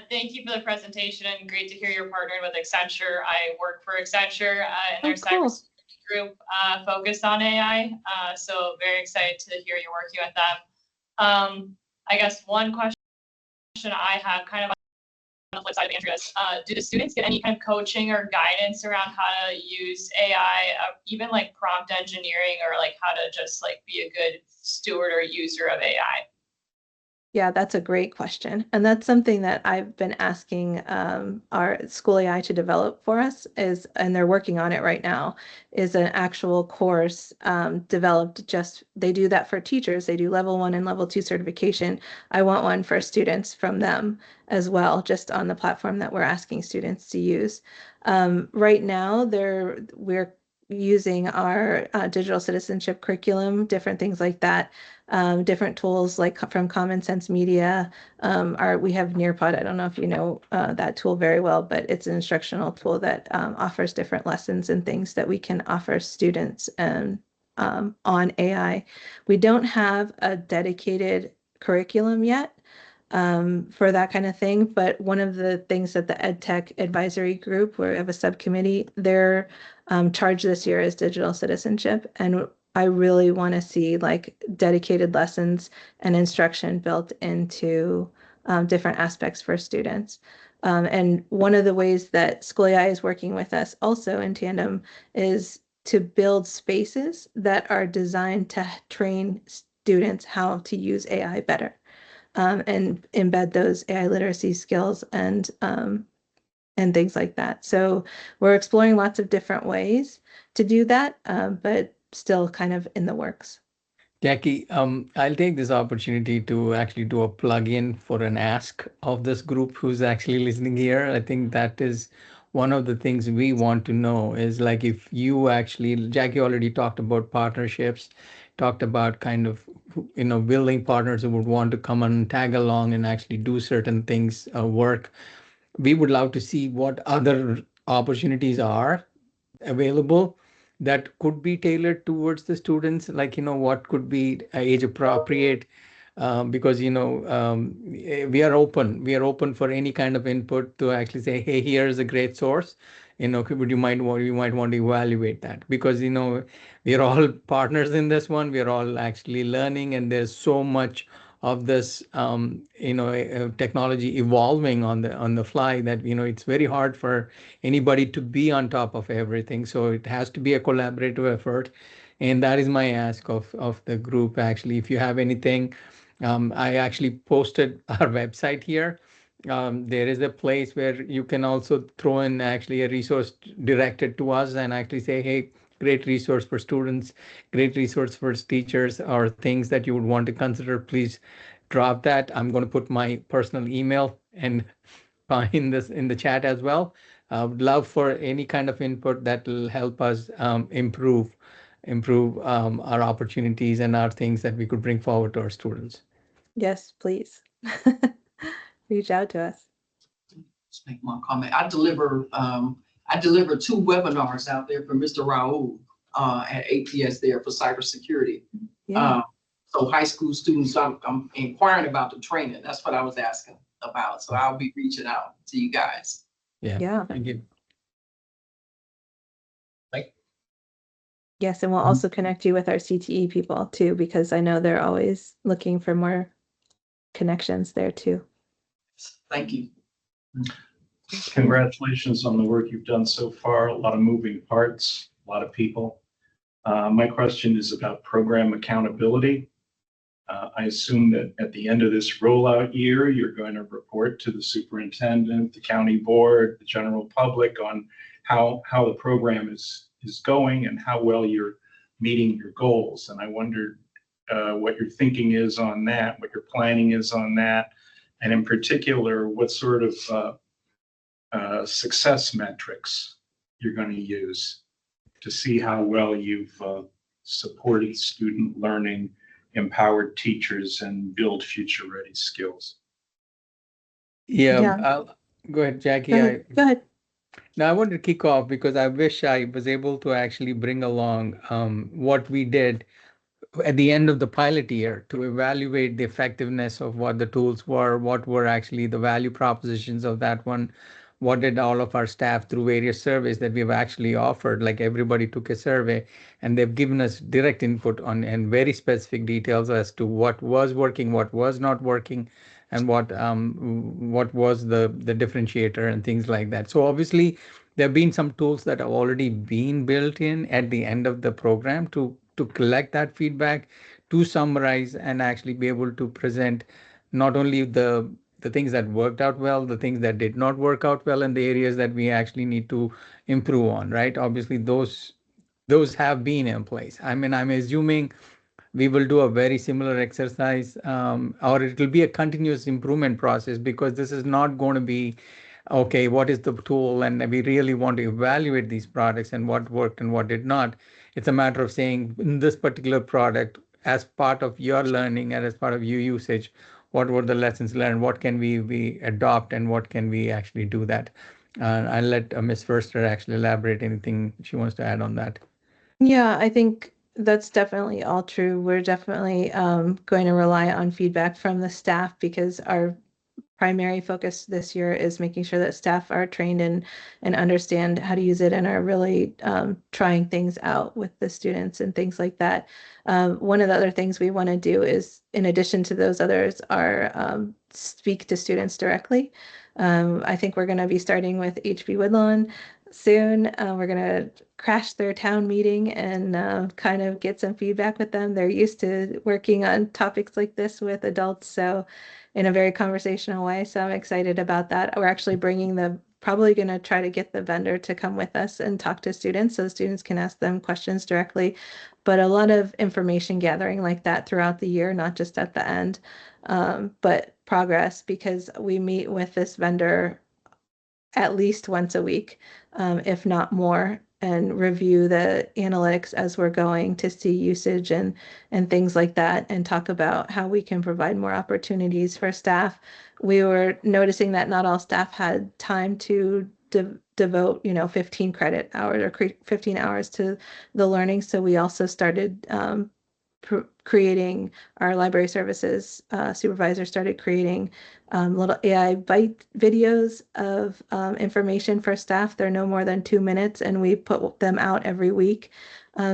Thank you for the presentation and great to hear you're partnering with Accenture. I work for Accenture in their cool. cybersecurity group focused on AI. So very excited to hear you're working with them. I guess one question I have kind of on the flip side of Andrea's, do the students get any kind of coaching or guidance around how to use AI, even like prompt engineering or like how to just like be a good steward or user of AI? Yeah, that's a great question. And that's something that I've been asking our school AI to develop for us and they're working on it right now, is an actual course developed they do that for teachers. They do level 1 and level 2 certification. I want one for students from them as well, just on the platform that we're asking students to use. Right now, we're using our digital citizenship curriculum, different things like that. Different tools like from Common Sense Media. We have Nearpod. I don't know if you know that tool very well, but it's an instructional tool that offers different lessons and things that we can offer students on AI. We don't have a dedicated curriculum yet for that kind of thing, but one of the things that the EdTech Advisory Group, where we have a subcommittee, their charge this year is digital citizenship, and I really want to see like dedicated lessons and instruction built into different aspects for students. And one of the ways that School AI is working with us also in tandem is to build spaces that are designed to train students how to use AI better and embed those AI literacy skills and things like that. So we're exploring lots of different ways to do that, but still kind of in the works. Jackie, I'll take this opportunity to actually do a plug-in for an ask of this group who's actually listening here. I think that is one of the things we want to know is like if you actually, Jackie already talked about partnerships, talked about kind of, willing partners who would want to come and tag along and actually do certain things, work. We would love to see what other opportunities are available that could be tailored towards the students, like what could be age appropriate, because we are open for any kind of input to actually say, hey, here's a great source, but you might want to evaluate that, because we are all partners in this one. We are all actually learning, and there's so much of this technology evolving on the fly that it's very hard for anybody to be on top of everything. So it has to be a collaborative effort, and that is my ask of the group. Actually, if you have anything, I actually posted our website here. There is a place where you can also throw in actually a resource directed to us and actually say, hey, great resource for students, great resource for teachers, or things that you would want to consider, please drop that. I'm going to put my personal email and in the chat as well. I would love for any kind of input that will help us improve our opportunities and our things that we could bring forward to our students. Yes, please. Reach out to us. Just make one comment. I deliver 2 webinars out there for Mr. Raoul at APS there for cybersecurity. Yeah. So high school students, I'm inquiring about the training. That's what I was asking about. So I'll be reaching out to you guys. Yeah. Thank you. Yes, and we'll also connect you with our CTE people too, because I know they're always looking for more connections there too. Thank you. Congratulations on the work you've done so far. A lot of moving parts, a lot of people. My question is about program accountability. I assume that at the end of this rollout year, you're going to report to the superintendent, the county board, the general public on how the program is going and how well you're meeting your goals. And I wondered what your thinking is on that, what your planning is on that, and in particular, what sort of success metrics you're going to use to see how well you've supported student learning, empowered teachers, and build future-ready skills. Yeah. Go ahead, Jackie. Go ahead. Now, I wanted to kick off because I wish I was able to actually bring along what we did at the end of the pilot year to evaluate the effectiveness of what the tools were, what were actually the value propositions of that one, what did all of our staff through various surveys that we've actually offered, like everybody took a survey and they've given us direct input on and very specific details as to what was working, what was not working, and what was the differentiator and things like that. So obviously there have been some tools that have already been built in at the end of the program to collect that feedback, to summarize and actually be able to present not only the things that worked out well, the things that did not work out well, and the areas that we actually need to improve on, right? Obviously those have been in place. I mean, I'm assuming we will do a very similar exercise, or it will be a continuous improvement process, because this is not going to be, okay, what is the tool? And we really want to evaluate these products and what worked and what did not. It's a matter of saying, in this particular product, as part of your learning and as part of your usage, what were the lessons learned? What can we adopt and what can we actually do that? I'll let Ms. Förster actually elaborate anything she wants to add on that. Yeah, I think that's definitely all true. We're definitely going to rely on feedback from the staff, because our primary focus this year is making sure that staff are trained and understand how to use it and are really trying things out with the students and things like that. One of the other things we want to do is, in addition to those others, are speak to students directly. I think we're going to be starting with HB Woodlawn soon. We're going to crash their town meeting and kind of get some feedback with them. They're used to working on topics like this with adults, so in a very conversational way. So I'm excited about that. We're actually probably going to try to get the vendor to come with us and talk to students so students can ask them questions directly. But a lot of information gathering like that throughout the year, not just at the end, but progress, because we meet with this vendor at least once a week, if not more, and review the analytics as we're going to see usage and things like that, and talk about how we can provide more opportunities for staff. We were noticing that not all staff had time to devote 15 credit hours or 15 hours to the learning. So we also started creating, our library services supervisor started creating little AI bite videos of information for staff. They're no more than 2 minutes, and we put them out every week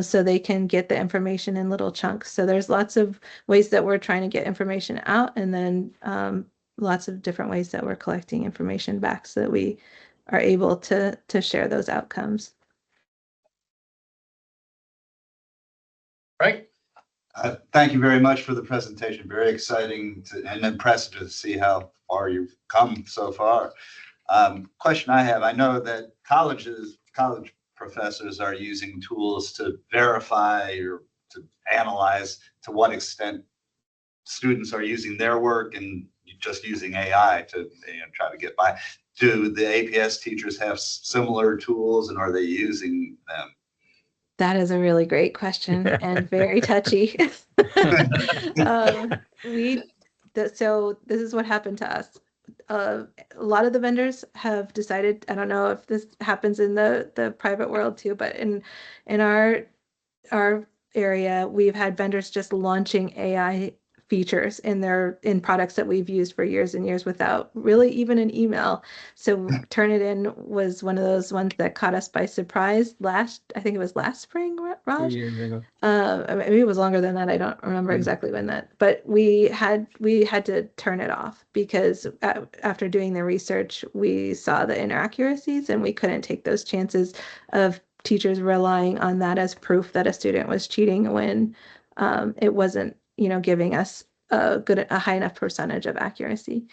so they can get the information in little chunks. So there's lots of ways that we're trying to get information out, and then lots of different ways that we're collecting information back so that we are able to share those outcomes. Right. Thank you very much for the presentation. Very exciting and impressive to see how far you've come so far. Question I have, I know that college professors are using tools to verify or to analyze to what extent students are using their work and just using AI to try to get by. Do the APS teachers have similar tools, and are they using them? That is a really great question and very touchy. So this is what happened to us. A lot of the vendors have decided, I don't know if this happens in the private world too, but in our area, we've had vendors just launching AI features in products that we've used for years and years without really even an email. So Turnitin was one of those ones that caught us by surprise I think it was last spring, Raj? 2 years ago. Maybe it was longer than that. I don't remember exactly when but we had to turn it off, because after doing the research, we saw the inaccuracies and we couldn't take those chances of teachers relying on that as proof that a student was cheating when it wasn't giving us a high enough percentage of accuracy.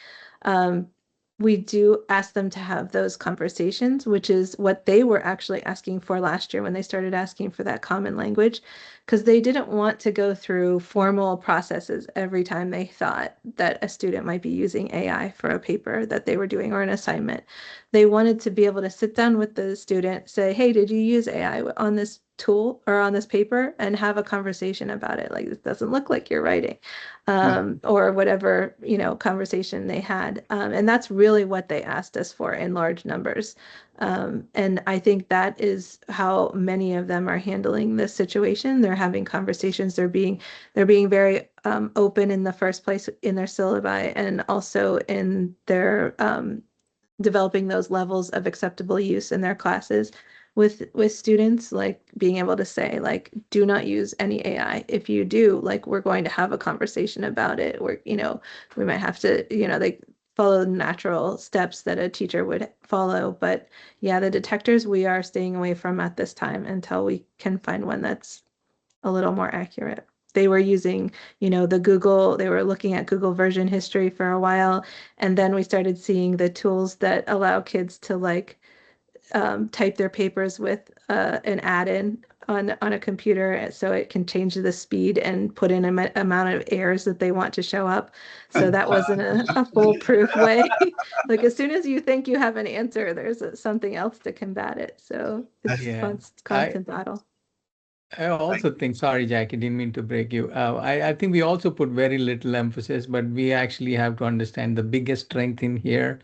We do ask them to have those conversations, which is what they were actually asking for last year when they started asking for that common language, because they didn't want to go through formal processes every time they thought that a student might be using AI for a paper that they were doing or an assignment. They wanted to be able to sit down with the student, say, hey, did you use AI on this tool or on this paper and have a conversation about it. Like, this doesn't look like you're writing, or whatever, conversation they had. And that's really what they asked us for in large numbers. And I think that is how many of them are handling this situation. They're having conversations. They're being very open in the first place in their syllabi, and also in their developing those levels of acceptable use in their classes with students, like being able to say, like, do not use any AI. If you do, like, we're going to have a conversation about it. We might have to, like, follow the natural steps that a teacher would follow. But yeah, the detectors we are staying away from at this time until we can find one that's a little more accurate. They were using, they were looking at Google version history for a while. And then we started seeing the tools that allow kids to, like, type their papers with an add-in on a computer, so it can change the speed and put in an amount of errors that they want to show up. So that wasn't a foolproof way. Like, as soon as you think you have an answer, there's something else to combat it. So it's constant battle. I also think, sorry, Jackie, didn't mean to break you. I think we also put very little emphasis, but we actually have to understand the biggest strength in here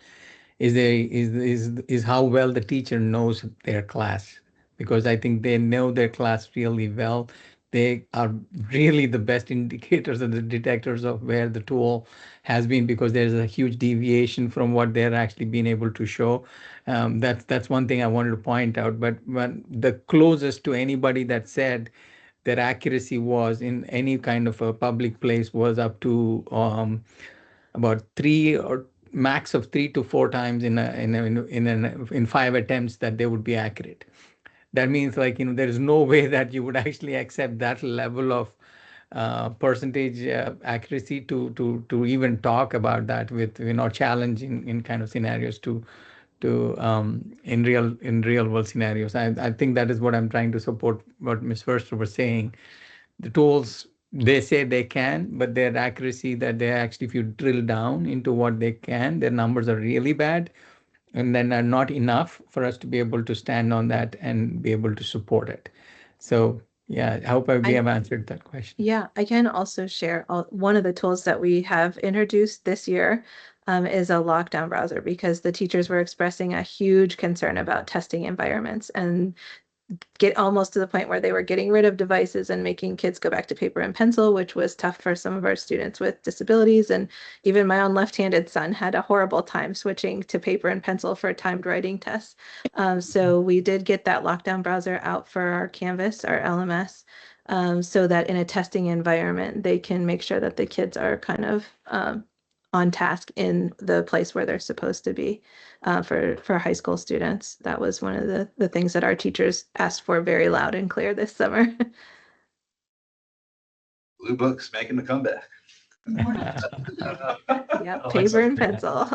is how well the teacher knows their class, because I think they know their class really well. They are really the best indicators and the detectors of where the tool has been, because there's a huge deviation from what they're actually been able to show. That's one thing I wanted to point out. But when the closest to anybody that said their accuracy was in any kind of a public place was up to about 3 or max of 3 to 4 times in 5 attempts that they would be accurate. That means, like, there is no way that you would actually accept that level of percentage accuracy to even talk about that with, challenge in kind of scenarios to in real world scenarios. I think that is what I'm trying to support what Ms. Förster was saying. The tools, they say they can, but their accuracy, that they actually, if you drill down into what they can, their numbers are really bad, and then are not enough for us to be able to stand on that and be able to support it. So yeah, I hope we have answered that question. Yeah, I can also share one of the tools that we have introduced this year is a lockdown browser, because the teachers were expressing a huge concern about testing environments and get almost to the point where they were getting rid of devices and making kids go back to paper and pencil, which was tough for some of our students with disabilities. And even my own left-handed son had a horrible time switching to paper and pencil for timed writing tests. So we did get that lockdown browser out for our Canvas, our LMS, so that in a testing environment, they can make sure that the kids are kind of on task in the place where they're supposed to be. For high school students, that was one of the things that our teachers asked for very loud and clear this summer. Blue books making the comeback. Yeah, paper and pencil.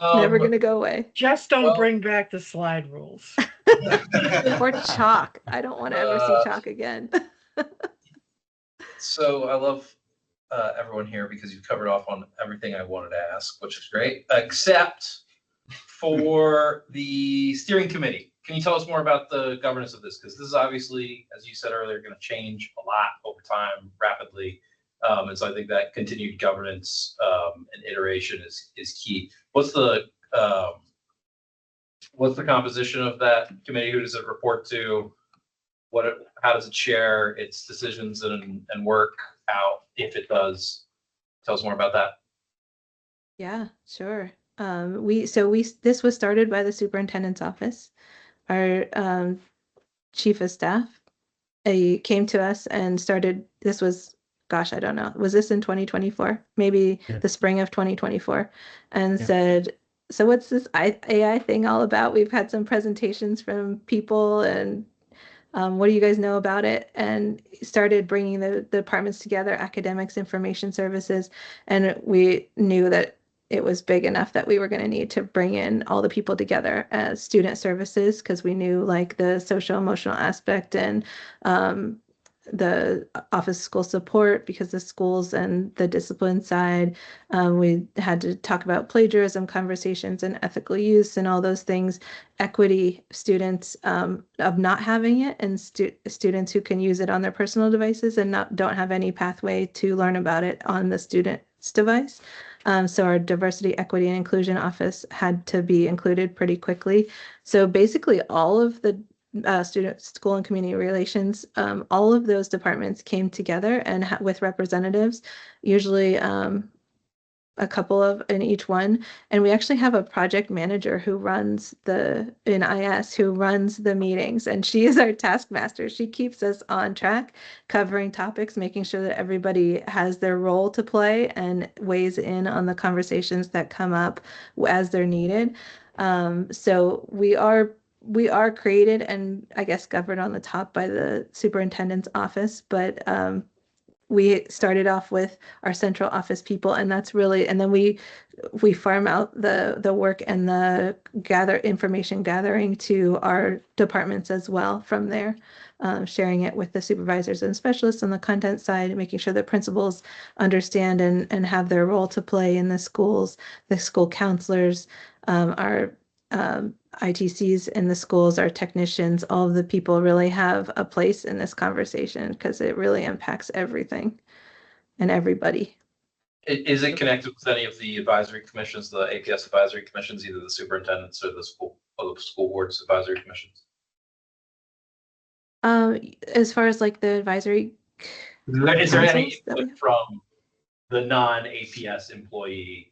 Never gonna go away. Just don't bring back the slide rules. Or chalk. I don't want to ever see chalk again. So I love everyone here, because you've covered off on everything I wanted to ask, which is great, except for the steering committee. Can you tell us more about the governance of this? Because this is obviously, as you said earlier, going to change a lot over time, rapidly. And so I think that continued governance and iteration is key. What's the composition of that committee? Who does it report to? How does it share its decisions and work out, if it does? Tell us more about that. Yeah, sure. This was started by the superintendent's office. Our chief of staff came to us and started. This was, gosh, I don't know. Was this in 2024? Maybe the spring of 2024, and said, "So what's this AI thing all about? We've had some presentations from people, and what do you guys know about it?" And started bringing the departments together, academics, information services, and we knew that it was big enough that we were going to need to bring in all the people together as student services, because we knew, like, the social emotional aspect and the Office of School Support because the schools and the discipline side. We had to talk about plagiarism conversations and ethical use and all those things. Equity, students of not having it, and students who can use it on their personal devices and don't have any pathway to learn about it on the student's device. So our diversity, equity, and inclusion office had to be included pretty quickly. So basically all of the student, school, and community relations, all of those departments came together and with representatives, usually a couple of in each one. And we actually have a project manager who runs in IS who runs the meetings, and she is our taskmaster. She keeps us on track, covering topics, making sure that everybody has their role to play and weighs in on the conversations that come up as they're needed. So we are created and I guess governed on the top by the superintendent's office, but we started off with our central office people, and that's really, and then we farm out the work and the information gathering to our departments as well from there, sharing it with the supervisors and specialists on the content side, making sure that principals understand and have their role to play in the schools, the school counselors, our ITCs in the schools, our technicians, all of the people really have a place in this conversation because it really impacts everything and everybody. Is it connected with any of the advisory commissions, the APS advisory commissions, either the superintendents or the school board's advisory commissions? As far as like the advisory, Is there any councils that we input have? from the non-APS employee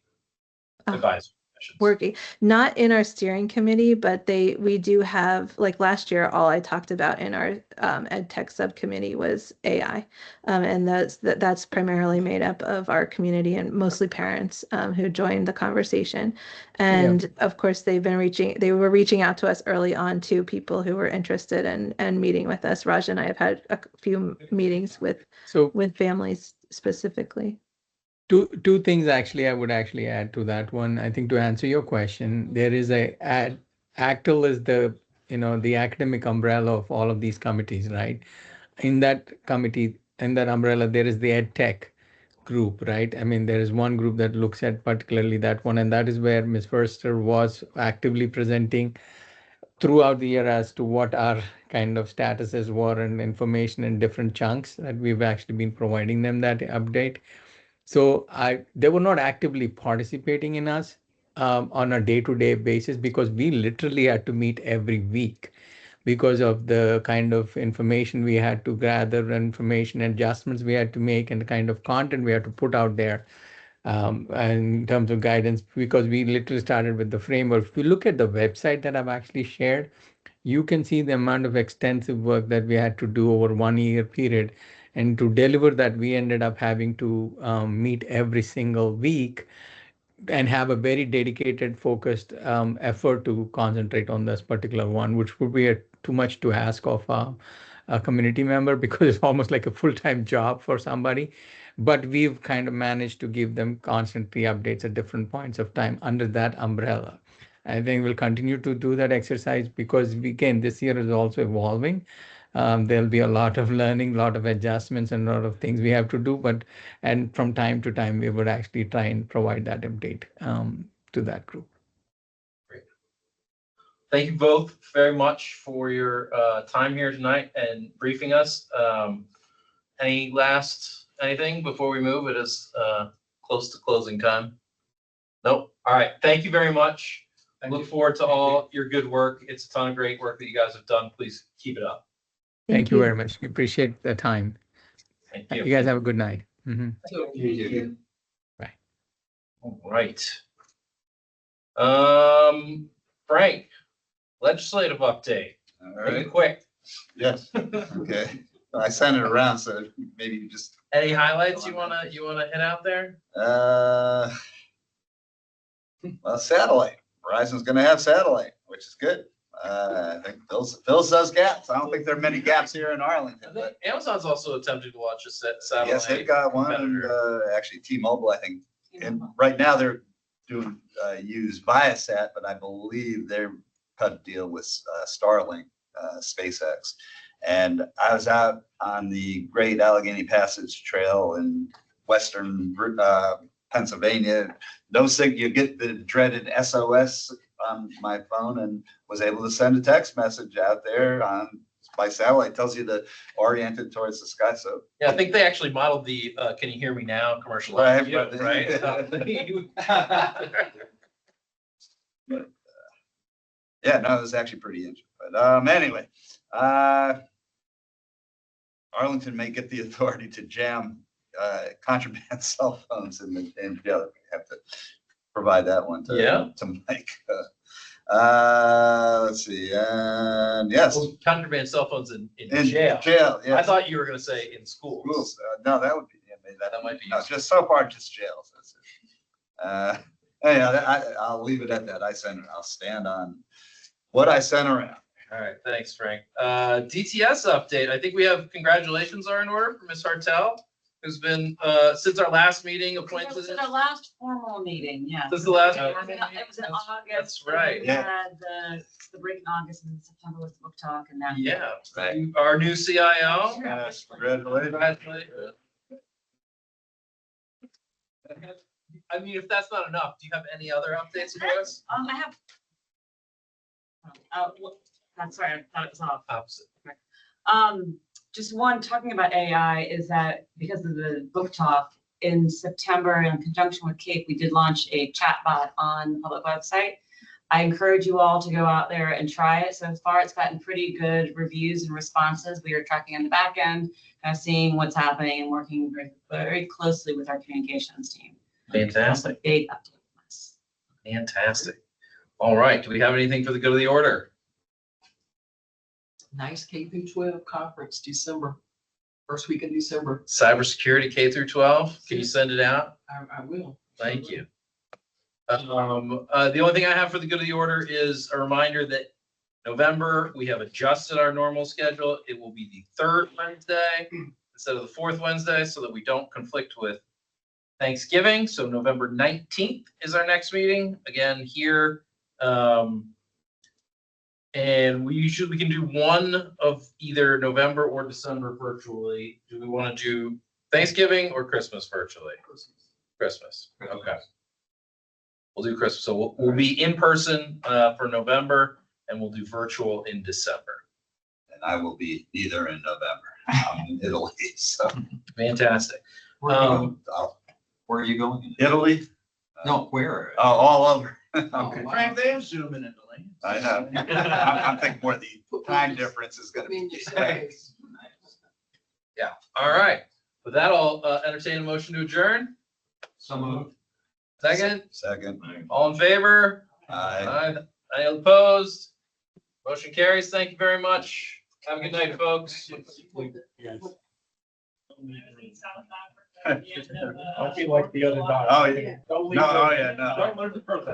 advisory commissions? Working, not in our steering committee, but we do have, like last year, all I talked about in our ed tech subcommittee was AI. And that's primarily made up of our community and mostly parents who joined the conversation. And of course, they were reaching out to us early on to people who were interested and meeting with us. Raj and I have had a few meetings with families specifically. Two things actually I would actually add to that one. I think to answer your question, there is ACTL is the academic umbrella of all of these committees, right? In that committee, in that umbrella, there is the ed tech group, right? I mean, there is one group that looks at particularly that one, and that is where Ms. Forster was actively presenting throughout the year as to what our kind of statuses were and information in different chunks that we've actually been providing them that update. So they were not actively participating in us on a day-to-day basis because we literally had to meet every week because of the kind of information we had to gather, information adjustments we had to make, and the kind of content we had to put out there in terms of guidance, because we literally started with the framework. If you look at the website that I've actually shared, you can see the amount of extensive work that we had to do over 1 year period. And to deliver that, we ended up having to meet every single week and have a very dedicated, focused effort to concentrate on this particular one, which would be too much to ask of a community member because it's almost like a full-time job for somebody. But we've kind of managed to give them constantly updates at different points of time under that umbrella. I think we'll continue to do that exercise because again, this year is also evolving. There'll be a lot of learning, a lot of adjustments, and a lot of things we have to do. And from time to time, we would actually try and provide that update to that group. Great. Thank you both very much for your time here tonight and briefing us. Anything before we move? It is close to closing time. Nope. All right. Thank you very much. Look forward to all your good work. It's a ton of great work that you guys have done. Please keep it up. Thank you very much. We appreciate the time. Thank you. You guys have a good night. Bye. All right. Frank, legislative update. All Make it right. quick. Yes. Okay. I sent it around, so maybe you just. Any highlights you wanna hit out there? Well, satellite. Verizon's going to have satellite, which is good. I think fills those gaps. I don't think there are many gaps here in Arlington. But Amazon's also attempting to launch a satellite. yes, they've got one, and actually T-Mobile, I think. And right now they're doing use Viasat, but I believe they're cut a deal with Starlink, SpaceX. And I was out on the Great Allegheny Passage Trail in western Pennsylvania. No signal, you get the dreaded SOS on my phone, and was able to send a text message out there on by satellite. Tells you to orient it towards the sky. So Yeah, I think they actually modeled the "Can you hear me now" commercial. Right, on you, but- right? yeah, no, it was actually pretty interesting. But anyway, Arlington may get the authority to jam contraband cell phones in jail. We have to provide that one to Mike. Let's see. And yes, Well, contraband cell phones in jail. Jail. Yeah. I thought you were going to say in schools. Schools. No, that would be. Yeah, maybe That might be. No, just so far, just jails. Yeah, I'll leave it at that. I'll stand on what I sent around. All right, thanks, Frank. DTS update. I think we have congratulations are in order for Ms. Hartel, who's been since our last meeting appointed. It was in our last formal meeting, yes. This is the last It formal was in meeting? August. That's and right. We Yeah. had the break in August, and in September was the book talk, and that. Yeah, Right. our new CIO. Yes, congratulations. Congratulations. I mean, if that's not enough, do you have any other updates for us? I have. That's sorry, I thought it was off. Opposite. Just one, talking about AI is that because of the book talk in September, in conjunction with CAPE, we did launch a chatbot on the public website. I encourage you all to go out there and try it. So far, it's gotten pretty good reviews and responses. We are tracking on the back end, kind of seeing what's happening and working very, very closely with our communications team. Fantastic. Big update on this. Fantastic. All right. Do we have anything for the good of the order? Nice K through 12 conference, December, first week in December. Cybersecurity K through 12. Can you send it out? I will. Thank you. The only thing I have for the good of the order is a reminder that November, we have adjusted our normal schedule. It will be the third Wednesday instead of the fourth Wednesday, so that we don't conflict with Thanksgiving. So November 19th is our next meeting, again here. And we can do one of either November or December virtually. Do we want to do Thanksgiving or Christmas virtually? Christmas. Okay. We'll do Christmas. So we'll be in person for November, and we'll do virtual in December. And I will be either in November. I'm in Italy, so Fantastic. Where are you going? Italy. No, where? All over. Okay. Frank, they have Zoom in Italy. I know. I'm thinking more the time difference is going to be. Yeah. All right. With that, I'll entertain a motion to adjourn. So moved. Second. Second. All in favor? Aye. Aye. Opposed? Motion carries. Thank you very much. Have a good night, folks. Yes. Don't be like the other dog. Oh, yeah. Don't leave No, the- oh, yeah, no. Don't leave the